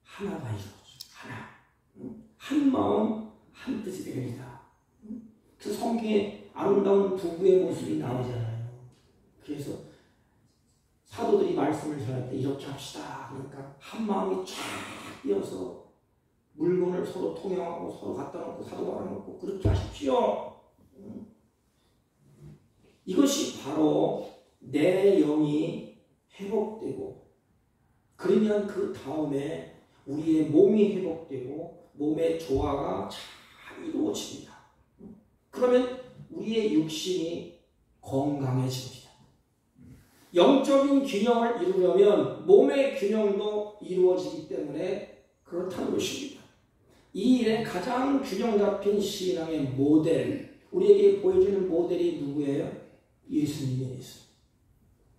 하나가 이루어져. 하나. 한 마음 한 뜻이 됩니다. 그래서 성경에 아름다운 부부의 모습이 나오잖아요. 그래서 사도들이 말씀을 전할 때 이렇게 합시다. 그러니까 한 마음이 쫙 이어서 물건을 서로 통용하고 서로 갖다 놓고 사도 말아놓고 그렇게 하십시오. 이것이 바로 내 영이 회복되고, 그러면 그 다음에 우리의 몸이 회복되고 몸의 조화가 잘 이루어집니다. 그러면 우리의 육신이 건강해집니다. 영적인 균형을 이루려면 몸의 균형도 이루어지기 때문에 그렇다는 것입니다. 이 일에 가장 균형 잡힌 신앙의 모델, 우리에게 보여주는 모델이 누구예요? 예수님이에요.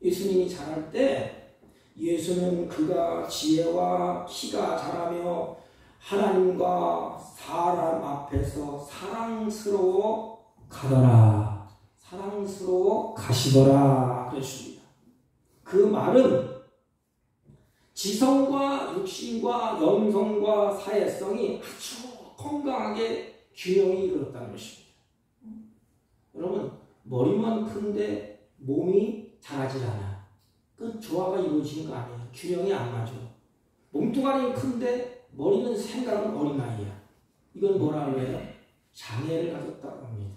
예수님이 자랄 때 예수는 그가 지혜와 키가 자라며 하나님과 사람 앞에서 사랑스러워 가더라, 사랑스러워 가시더라 그랬습니다. 그 말은 지성과 육신과 영성과 사회성이 아주 건강하게 균형이 이루어졌다는 것입니다. 여러분, 머리만 큰데 몸이 자라질 않아. 그 조화가 이루어지는 거 아니에요. 균형이 안 맞아. 몸뚱아리 큰데 머리는 생각은 어린아이야. 이건 뭐라 그래요? 장애를 가졌다고 합니다.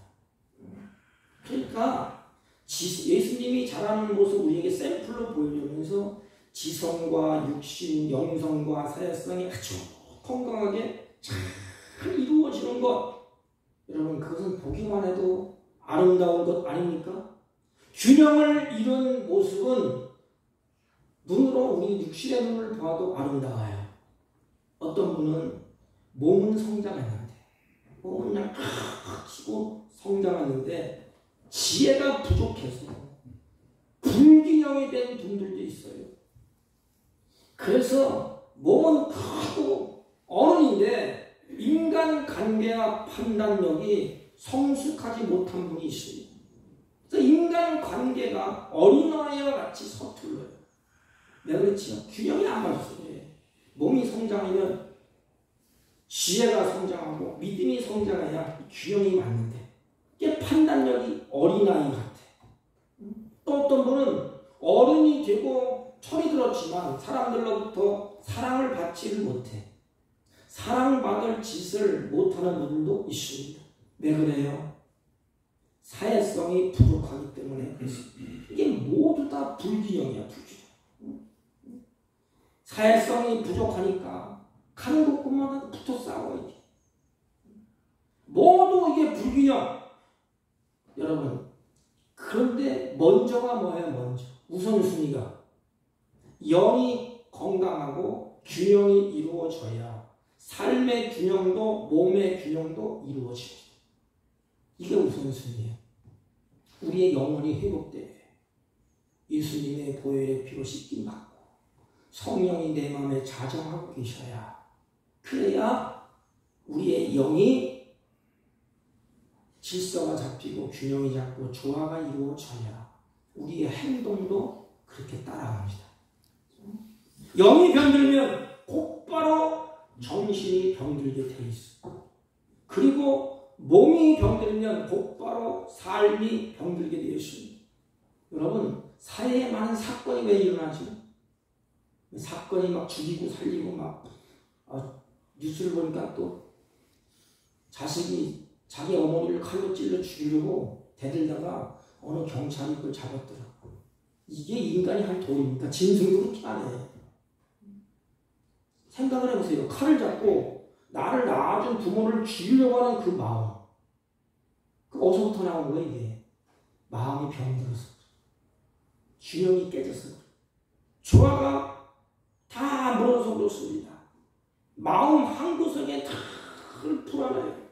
그러니까 예수님이 자라는 모습 우리에게 샘플로 보여주면서 지성과 육신, 영성과 사회성이 아주 건강하게 잘 이루어지는 것, 여러분 그것은 보기만 해도 아름다운 것 아닙니까? 균형을 이룬 모습은 눈으로 우리 육신의 눈을 봐도 아름다워요. 어떤 분은 몸은 성장했는데 몸은 그냥 팍 치고 성장했는데 지혜가 부족해서 불균형이 된 분들도 있어요. 그래서 몸은 크고 어른인데 인간관계와 판단력이 성숙하지 못한 분이 있습니다. 그래서 인간관계가 어린아이와 같이 서툴러요. 왜 그렇지요? 균형이 안 맞았어요. 몸이 성장하면 지혜가 성장하고 믿음이 성장해야 균형이 맞는데 이게 판단력이 어린아이 같아. 또 어떤 분은 어른이 되고 철이 들었지만 사람들로부터 사랑을 받지를 못해. 사랑받을 짓을 못하는 분들도 있습니다. 왜 그래요? 사회성이 부족하기 때문에 그렇습니다. 이게 모두 다 불균형이야, 불균형. 사회성이 부족하니까 가는 곳곳마다 붙어 싸워야지. 모두 이게 불균형. 여러분, 그런데 먼저가 뭐예요? 먼저 우선순위가 영이 건강하고 균형이 이루어져야 삶의 균형도 몸의 균형도 이루어집니다. 이게 우선순위예요. 우리의 영혼이 회복돼 예수님의 보혈의 피로 씻김 받고 성령이 내 마음에 자정하고 계셔야, 그래야 우리의 영이 질서가 잡히고 균형이 잡고 조화가 이루어져야 우리의 행동도 그렇게 따라갑니다. 영이 병들면 곧바로 정신이 병들게 돼 있어. 그리고 몸이 병들면 곧바로 삶이 병들게 되어 있습니다. 여러분, 사회에 많은 사건이 왜 일어나지? 사건이 막 죽이고 살리고 막 뉴스를 보니까 또 자식이 자기 어머니를 칼로 찔러 죽이려고 대들다가 어느 경찰이 그걸 잡았더라고. 이게 인간이 할 도리입니까? 짐승도 그렇게 안 해. 생각을 해보세요. 칼을 잡고 나를 낳아준 부모를 죽이려고 하는 그 마음. 그 어디서부터 나온 거야 이게? 마음이 병들어서, 균형이 깨져서, 조화가 다 무너져서 그렇습니다. 마음 한구석에 다 불안해요.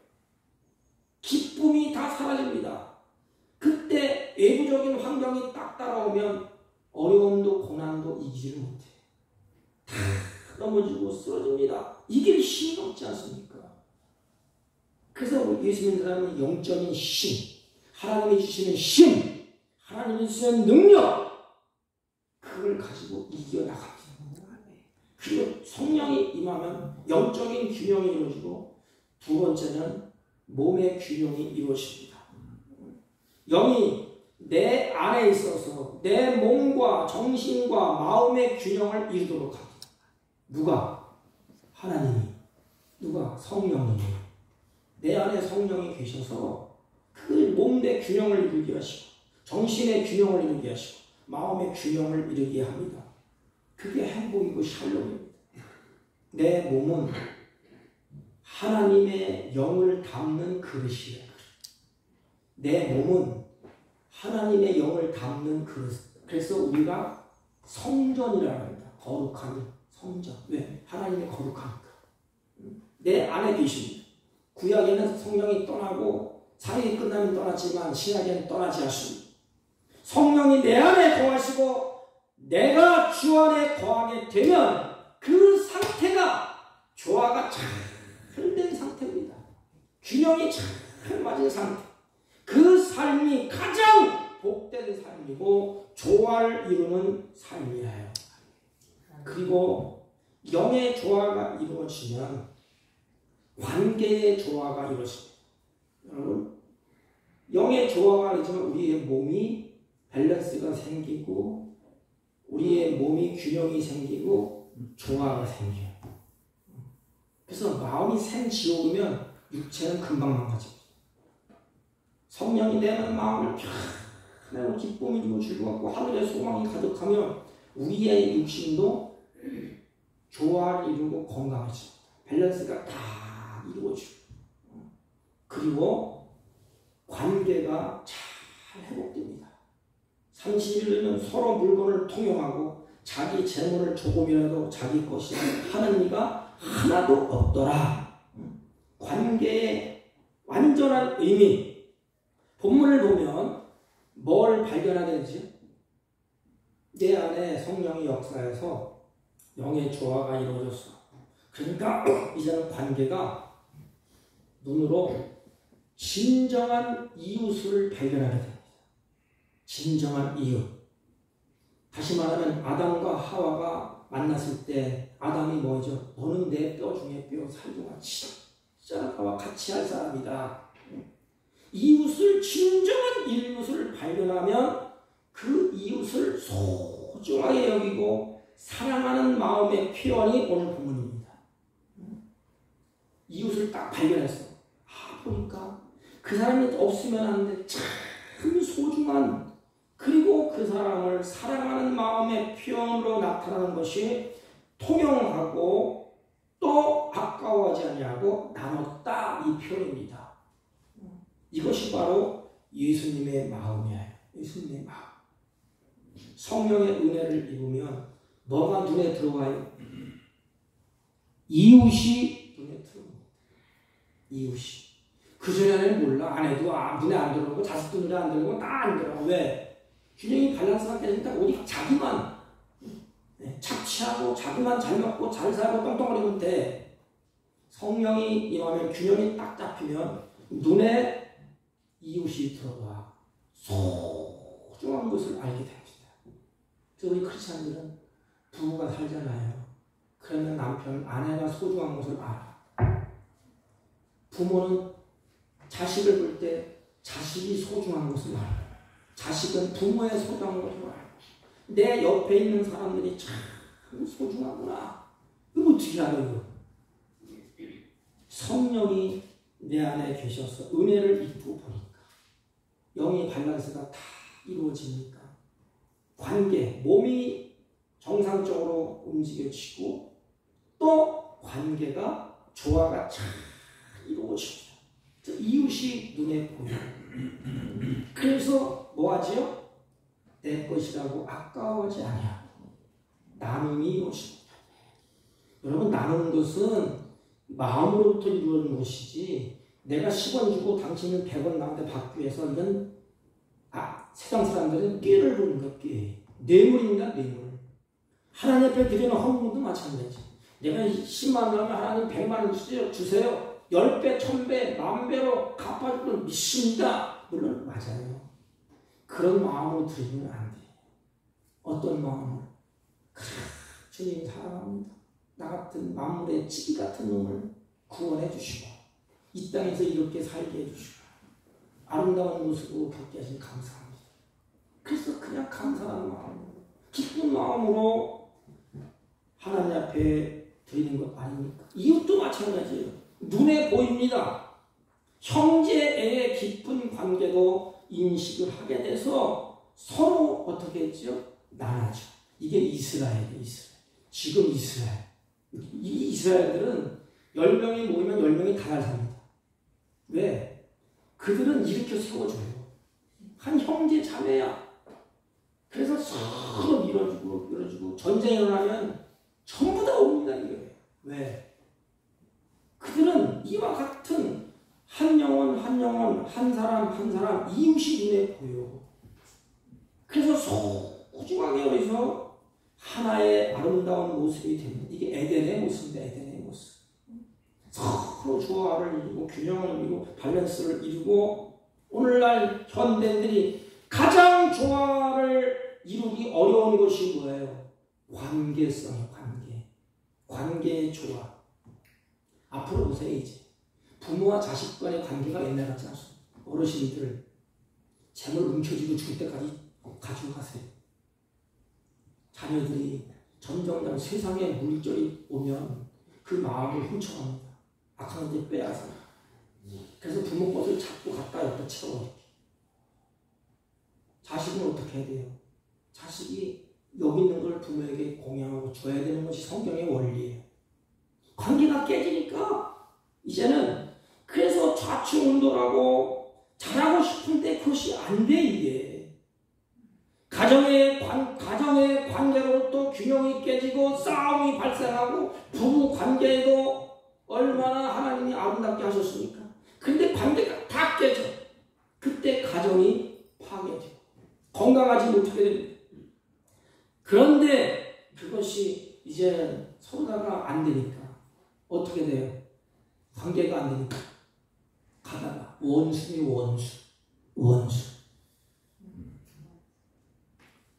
기쁨이 다 사라집니다. 그때 외부적인 환경이 딱 따라오면 어려움도 고난도 이기지를 못해. 다 넘어지고 쓰러집니다. 이길 힘이 없지 않습니까? 그래서 예수 믿는 사람은 영적인 힘, 하나님이 주시는 힘, 하나님이 주시는 능력, 그걸 가지고 이겨나갑니다. 그리고 성령이 임하면 영적인 균형이 이루어지고, 두 번째는 몸의 균형이 이루어집니다. 영이 내 안에 있어서 내 몸과 정신과 마음의 균형을 이루도록 합니다. 누가? 하나님이. 누가? 성령이. 내 안에 성령이 계셔서 그 몸의 균형을 이루게 하시고, 정신의 균형을 이루게 하시고, 마음의 균형을 이루게 합니다. 그게 행복이고 샬롬입니다. 내 몸은 하나님의 영을 담는 그릇이에요. 내 몸은 하나님의 영을 담는 그릇. 그래서 우리가 성전이라고 합니다. 거룩한 성전. 왜? 하나님의 거룩하니까. 내 안에 계십니다. 구약에는 성령이 떠나고 사역이 끝나면 떠났지만 신약에는 떠나지 않습니다. 성령이 내 안에 거하시고 내가 주 안에 거하게 되면 그 상태가 조화가 잘 된 상태입니다. 균형이 잘 맞은 상태. 그 삶이 가장 복된 삶이고 조화를 이루는 삶이에요. 그리고 영의 조화가 이루어지면 관계의 조화가 이루어집니다. 여러분, 영의 조화가 이루어지면 우리의 몸이 밸런스가 생기고 우리의 몸이 균형이 생기고 조화가 생겨요. 그래서 마음이 생지옥이면 육체는 금방 망가집니다. 성령이 내 마음을 편하고 기쁨이 주고 즐거웠고 하늘의 소망이 가득하면 우리의 육신도 조화를 이루고 건강해집니다. 밸런스가 다 이루어지고 그리고 관계가 잘 회복됩니다. 30일이면 서로 물건을 통용하고 자기 재물을 조금이라도 자기 것이 하는 이가 하나도 없더라. 관계의 완전한 의미. 본문을 보면 뭘 발견하게 되지? 내 안에 성령의 역사에서 영의 조화가 이루어졌어. 그러니까 이제는 관계가 눈으로 진정한 이웃을 발견하게 됩니다. 진정한 이웃. 다시 말하면 아담과 하와가 만났을 때 아담이 뭐죠? 너는 내 뼈 중에 뼈, 살 중에 진짜 나와 같이 할 사람이다. 이웃을 진정한 이웃을 발견하면 그 이웃을 소중하게 여기고 사랑하는 마음의 표현이 오늘 본문입니다. 이웃을 딱 발견했어. 보니까 그 사람이 없으면 안 돼. 참 소중한 그리고 그 사람을 사랑하는 마음의 표현으로 나타나는 것이 통용하고 또 아까워하지 아니하고 나눴다 이 표현입니다. 이것이 바로 예수님의 마음이에요. 예수님의 마음. 성령의 은혜를 입으면 뭐가 눈에 들어와요? 이웃이 눈에 들어옵니다. 이웃이. 그전에는 몰라. 아내도 눈에 안 들어오고 자식도 눈에 안 들어오고 다 안 들어와. 왜? 균형이 밸런스가 깨지니까 오직 자기만 착취하고 자기만 잘 먹고 잘 살고 똥똥거리면 돼. 성령이 임하면 균형이 딱 잡히면 눈에 이웃이 들어와 소중한 것을 알게 됩니다. 그래서 우리 크리스찬들은 부부가 살잖아요. 그러면 남편, 아내가 소중한 것을 알아. 부모는 자식을 볼 때 자식이 소중한 것을 알아. 자식은 부모의 소중한 것을 알아. 내 옆에 있는 사람들이 참 소중하구나. 이거 어떻게 알아요? 성령이 내 안에 계셔서 은혜를 입고 보니까 영의 밸런스가 다 이루어지니까 관계, 몸이 정상적으로 움직여지고 또 관계가 조화가 잘 이루어집니다. 이웃이 눈에 보여요. 그래서 뭐하지요? 내 것이라고 아까워하지 아니하고 나눔이 이루어집니다. 여러분, 나누는 것은 마음으로부터 이루어지는 것이지 내가 10원 주고 당신은 100원 나한테 받기 위해서 이건 세상 사람들은 꾀를 부르는 거야. 꾀. 뇌물입니다. 뇌물. 하나님 앞에 드리는 헌금도 마찬가지. 내가 10만 원 하면 하나님 100만 원 주세요. 10배, 1000배, 10,000배로 갚아줄 건 믿습니다. 물론 맞아요. 그런 마음으로 드리면 안 돼요. 어떤 마음으로? 주님 사랑합니다. 나 같은 만물의 찌기 같은 놈을 구원해 주시고 이 땅에서 이렇게 살게 해주시고 아름다운 모습으로 겪게 하시니 감사합니다. 그래서 그냥 감사하는 마음으로 기쁜 마음으로 하나님 앞에 드리는 것 아닙니까? 이웃도 마찬가지예요. 눈에 보입니다. 형제의 깊은 관계도 인식을 하게 돼서 서로 어떻게 했죠? 나눠죠. 이게 이스라엘이에요. 이스라엘. 지금 이스라엘. 이 이스라엘들은 10명이 모이면 10명이 다 잘 삽니다. 왜? 그 그들은 일으켜 세워줘요. 한 형제 자매야. 그래서 서로 밀어주고 전쟁이 일어나면 전부 다 옵니다. 이거예요. 왜? 그들은 이와 같은 한 영혼 한 사람 이웃이 눈에 보여. 그래서 소중하게 여기서 하나의 아름다운 모습이 됩니다. 이게 에덴의 모습입니다. 에덴의 모습. 서로 조화를 이루고 균형을 이루고 밸런스를 이루고 오늘날 현대인들이 가장 조화를 이루기 어려운 것이 뭐예요? 관계성이에요. 관계의 조화. 앞으로 보세요. 이제 부모와 자식 간의 관계가 옛날 같지 않습니다. 어르신들 재물 움켜쥐고 죽을 때까지 가지고 가세요. 자녀들이 점점 세상에 물질이 오면 그 마음을 훔쳐갑니다. 악한 데 빼앗아. 그래서 부모 것을 잡고 갖다 옆에 채워버리게. 자식은 어떻게 해야 돼요? 자식이 여기 있는 걸 부모에게 공양하고 줘야 되는 것이 성경의 원리예요. 관계가 깨지니까 이제는 그래서 좌충운동하고 잘하고 싶은데 그것이 안 돼. 이게 가정의 관계로 또 균형이 깨지고 싸움이 발생하고 부부 관계에도 얼마나 하나님이 아름답게 하셨습니까? 근데 관계가 다 깨져. 그때 가정이 파괴되고 건강하지 못하게 됩니다. 그런데 그것이 이제는 서로다가 안 되니까 어떻게 돼요? 관계가 안 되니까 가다가 원수니 원수.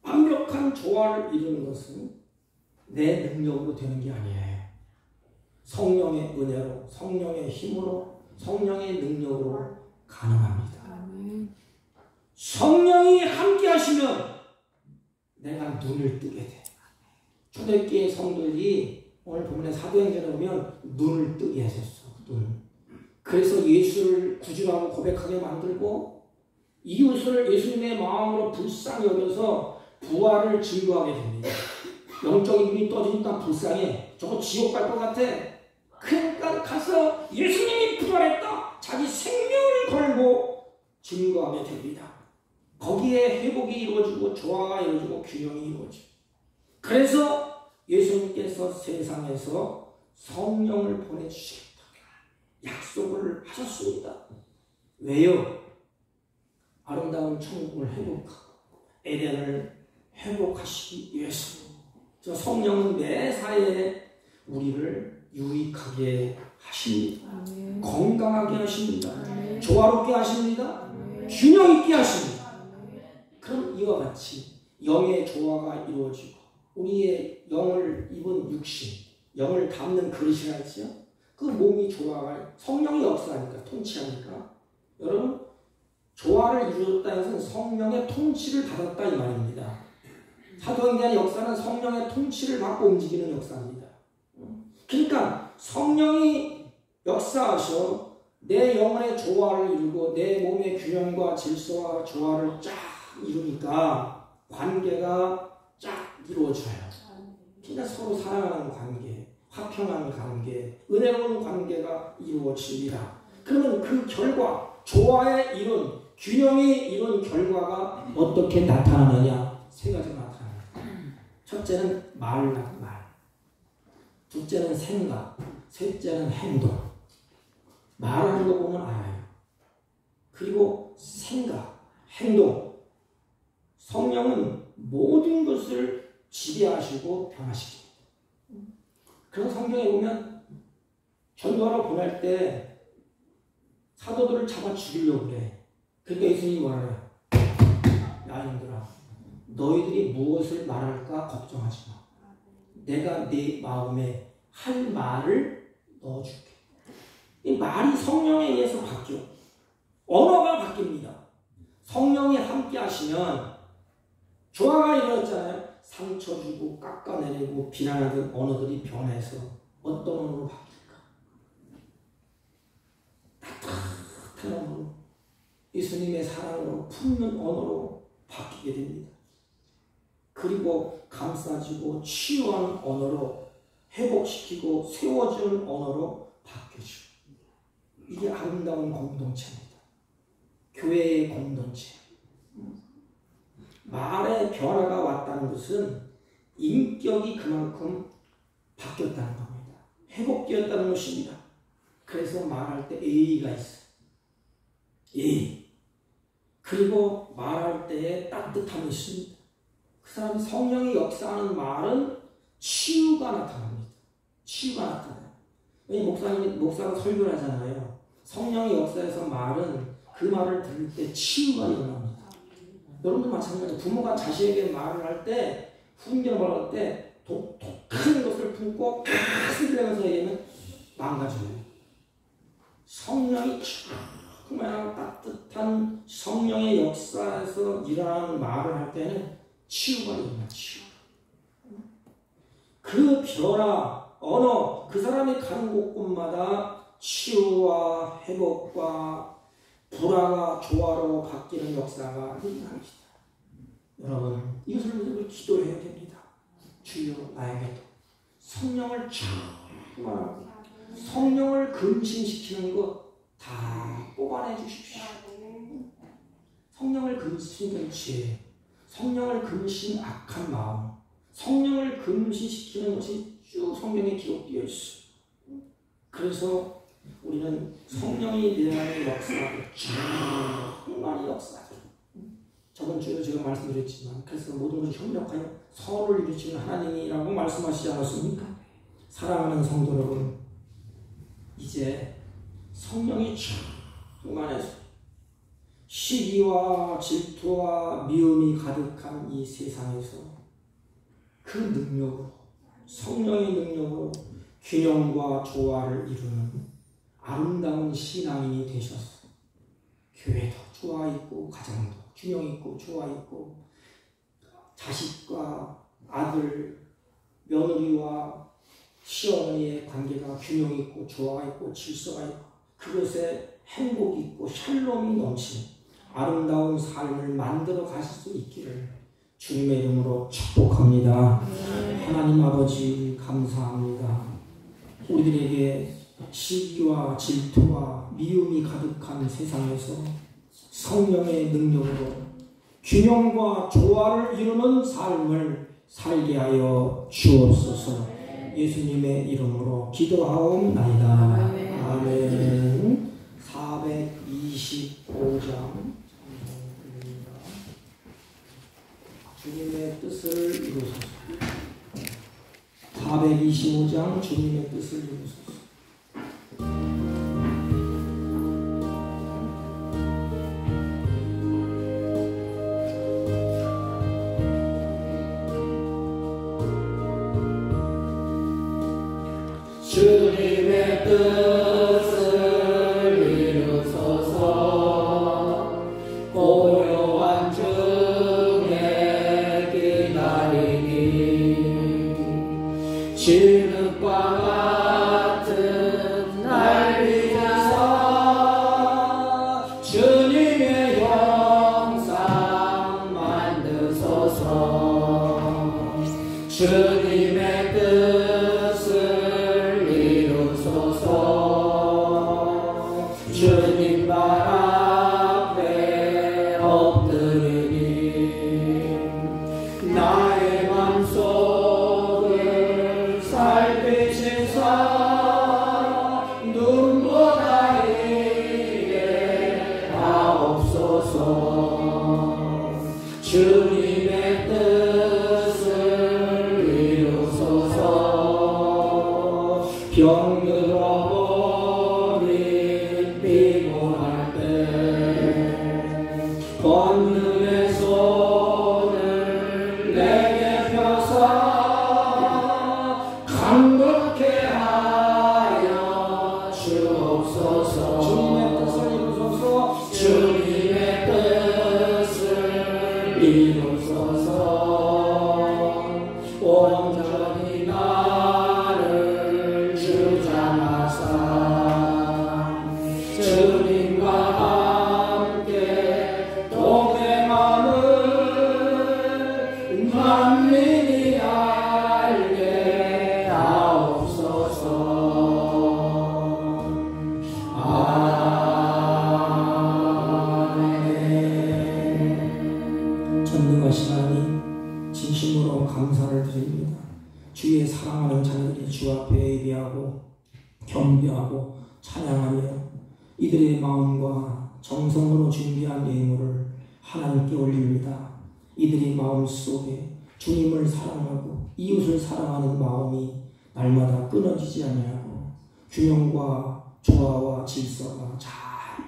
완벽한 조화를 이루는 것은 내 능력으로 되는 게 아니에요. 성령의 은혜로, 성령의 힘으로, 성령의 능력으로 가능합니다. 성령이 함께 하시면 내가 눈을 뜨게 돼. 초대교회 성도들이 오늘 본문의 사도행전에 보면 눈을 뜨게 하셨어. 그래서 예수를 구주라고 고백하게 만들고 이웃을 예수님의 마음으로 불쌍히 여겨서 부활을 증거하게 됩니다. 영적인 눈이 떠지니까 불쌍해. 저거 지옥 갈 것 같아. 그러니까 가서 예수님이 부활했다. 자기 생명을 걸고 증거하게 됩니다. 거기에 회복이 이루어지고 조화가 이루어지고 균형이 이루어지고. 그래서 예수님께서 세상에서 성령을 보내주시겠다 약속을 하셨습니다. 왜요? 아름다운 천국을 회복하고 에덴을 회복하시기 위해서. 저 성령은 매사에 우리를 유익하게 하십니다. 건강하게 하십니다. 조화롭게 하십니다. 균형 있게 하십니다. 그럼 이와 같이 영의 조화가 이루어지고 우리의 영을 입은 육신, 영을 담는 그릇이라 했죠. 그 몸이 조화가 성령이 역사하니까 통치하니까 여러분 조화를 이루었다 해서 성령의 통치를 받았다 이 말입니다. 사도행전의 역사는 성령의 통치를 받고 움직이는 역사입니다. 그러니까 성령이 역사하셔 내 영혼의 조화를 이루고 내 몸의 균형과 질서와 조화를 쫙 이루니까 관계가 쫙 이루어져요. 그러니까 서로 사랑하는 관계, 화평한 관계, 은혜로운 관계가 이루어집니다. 그러면 그 결과, 조화에 이룬, 균형이 이룬 결과가 어떻게 나타나느냐? 세 가지가 나타납니다. 첫째는 말. 둘째는 생각, 셋째는 행동. 말하는 거 보면 알아요. 그리고 생각, 행동. 성령은 모든 것을 지배하시고 변화시킵니다. 그래서 성경에 보면 전도하러 보낼 때 사도들을 잡아 죽이려고 그래. 그러니까 예수님이 뭐라 해요? 야 이놈들아, 너희들이 무엇을 말할까 걱정하지 마. 내가 네 마음에 할 말을 넣어줄게. 이 말이 성령에 의해서 바뀌어. 언어가 바뀝니다. 성령이 함께 하시면 조화가 이루어졌잖아요. 상처 주고 깎아내리고 비난하던 언어들이 변해서 어떤 언어로 바뀔까? 따뜻한 언어로, 예수님의 사랑으로 품는 언어로 바뀌게 됩니다. 그리고 감싸주고 치유하는 언어로 회복시키고 세워주는 언어로 바뀌어지고. 이게 아름다운 공동체입니다. 교회의 공동체. 말의 변화가 왔다는 것은 인격이 그만큼 바뀌었다는 겁니다. 회복되었다는 것입니다. 그래서 말할 때 예의가 있어요. 예의. 그리고 말할 때에 따뜻함이 있습니다. 그 사람이 성령이 역사하는 말은 치유가 나타납니다. 치유가 나타나요. 목사가 설교를 하잖아요. 성령이 역사해서 말은 그 말을 들을 때 치유가 일어납니다. 여러분도 마찬가지예요. 부모가 자식에게 말을 할 때, 훈계를 말할 때 독특한 것을 품고 가스를 얘기하면 망가져요. 성령이 정말 따뜻한 성령의 역사에서 일어나는 말을 할 때는 치유가 일어나요. 치유. 그 변화, 언어, 그 사람이 가는 곳곳마다 치유와 회복과 불화가 조화로 바뀌는 역사가 일어납니다. 여러분, 이것을 우리가 기도해야 됩니다. 주여 나에게도 성령을 충만하고 성령을 근신시키는 것 다 뽑아내 주십시오. 성령을 근신시키는 죄, 성령을 근신 악한 마음, 성령을 근신시키는 것이 쭉 성경에 기록되어 있어요. 그래서 우리는 성령이 내 안에 역사하고 충만히 역사하죠. 저번 주에 제가 말씀드렸지만 그래서 모든 것이 협력하여 서로를 이루시는 하나님이라고 말씀하시지 않았습니까? 사랑하는 성도 여러분, 이제 성령이 충만해서 시기와 질투와 미움이 가득한 이 세상에서 그 능력으로, 성령의 능력으로 균형과 조화를 이루는 아름다운 신앙인이 되셔서 교회도 조화있고 가정도 균형있고 조화있고 자식과 아들, 며느리와 시어머니의 관계가 균형있고 조화있고 질서가 있고 그것에 행복이 있고 샬롬이 넘치는 아름다운 삶을 만들어 가실 수 있기를 주님의 이름으로 축복합니다. 하나님 아버지 감사합니다. 우리들에게 시기와 질투와 미움이 가득한 세상에서 성령의 능력으로 균형과 조화를 이루는 삶을 살게 하여 주옵소서. 예수님의 이름으로 기도하옵나이다. 아멘. 425장 주님의 뜻을 이루소서. 425장 주님의 뜻을 이루소서. 주님의 뜻을 이루소서. 고요한 중에 기다리니 지극과 같은 날 위해서 주님의 형상 만드소서. 주님의 뜻을 이루소서. 주님 발 앞에 엎드리니 나의 맘속을 살피시사 눈보다 이게 하옵소서. 주님의 뜻을 이루소서. 병들어버린 피곤할 때 권능의 손을 내게 펴사 강건케 하여 주옵소서. 주님의 뜻을 이루소서. 주님의 뜻을 이루소서. 온전히 나를 주장하사 주님과 함께 동행하는 만민이 알게 하옵소서. 아멘. 전능하신 하나님 진심으로 감사를 드립니다. 주의 사랑하는 자녀들이 주 앞에 예배하고 경배하고 찬양하며 이들의 마음과 정성으로 준비한 예물을 하나님께 올립니다. 이들의 마음속에 주님을 사랑하고 이웃을 사랑하는 마음이 날마다 끊어지지 아니하고 균형과 조화와 질서가 잘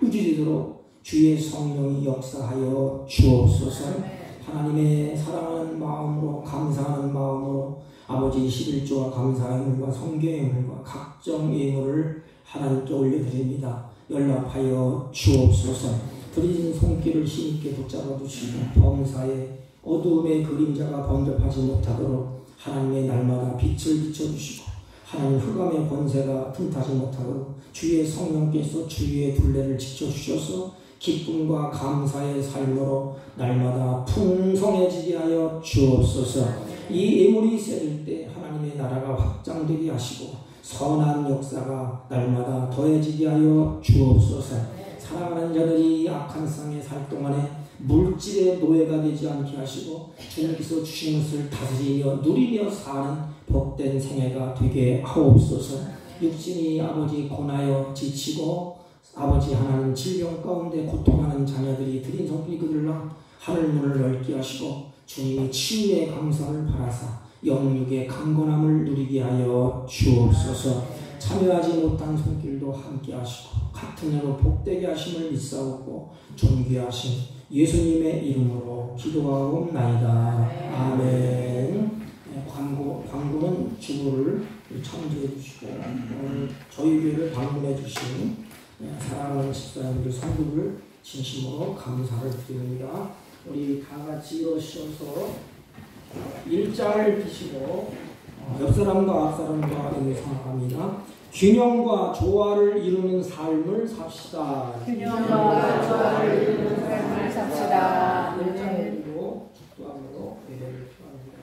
유지되도록 주의 성령이 역사하여 주옵소서. 하나님의 사랑하는 마음으로 감사하는 마음으로 아버지 11조와 감사의 예물과 성경의 예물과 각종 예물을 하나님께 올려드립니다. 연락하여 주옵소서. 드리신 손길을 힘있게 붙잡아 주시고 범사에 어두움의 그림자가 번쩍하지 못하도록 하나님의 날마다 빛을 비춰주시고 하나님 흑암의 권세가 틈타지 못하도록 주의 성령께서 주의 둘레를 지켜주셔서 기쁨과 감사의 삶으로 날마다 풍성해지게 하여 주옵소서. 이 예물이 세질 때 하나님의 나라가 확장되게 하시고 선한 역사가 날마다 더해지게 하여 주옵소서. 사랑하는 자들이 악한 땅에 살 동안에 물질의 노예가 되지 않게 하시고 주님께서 주신 것을 다스리며 누리며 사는 복된 생애가 되게 하옵소서. 육신이 아버지 고나여 지치고 아버지 하나님 질병 가운데 고통하는 자녀들이 드린 손길이 그들라 하늘문을 넓게 하시고 주님이 치유의 감사를 바라사 영육의 강건함을 누리게 하여 주옵소서. 참여하지 못한 손길도 함께 하시고 같은 영으로 복되게 하심을 믿사옵고 존귀하신 예수님의 이름으로 기도하옵나이다. 아멘. 광고는 주보를 참조해 주시고 오늘 저희 교회를 방문해 주신 사랑하는 집사님들 성도들 진심으로 감사를 드립니다. 우리 다 같이 일어서서 일자를 피시고 옆 사람과 앞 사람과 인사합니다. 균형과 조화를 이루는 삶을 삽시다. 균형과 조화를 이루는 삶을 삽시다. 일자를 피고 축도함으로 예배를 표합니다.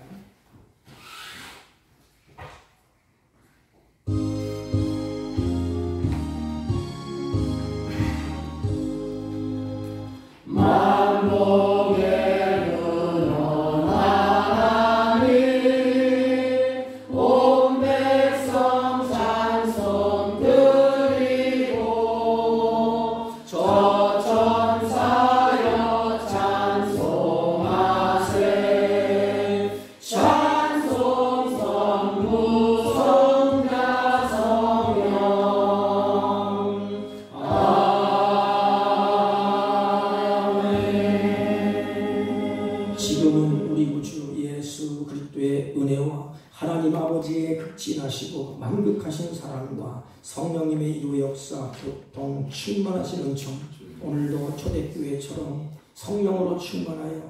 지금은 우리 구주 예수 그리스도의 은혜와 하나님 아버지의 극진하시고 만극하신 사랑과 성령님의 이루 역사, 교통, 충만하신 은총 오늘도 초대교회처럼 성령으로 충만하여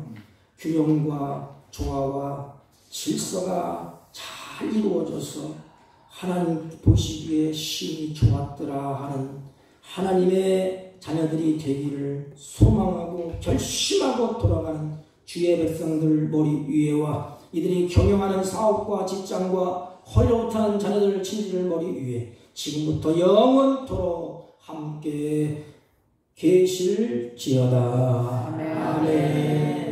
균형과 조화와 질서가 잘 이루어져서 하나님 보시기에 심히 좋았더라 하는 하나님의 자녀들이 되기를 소망하고 결심하고 돌아가는 주의 백성들 머리 위에와 이들이 경영하는 사업과 직장과 헐레우트한 자녀들 친지들 머리 위에 지금부터 영원토록 함께 계실지어다. 아멘.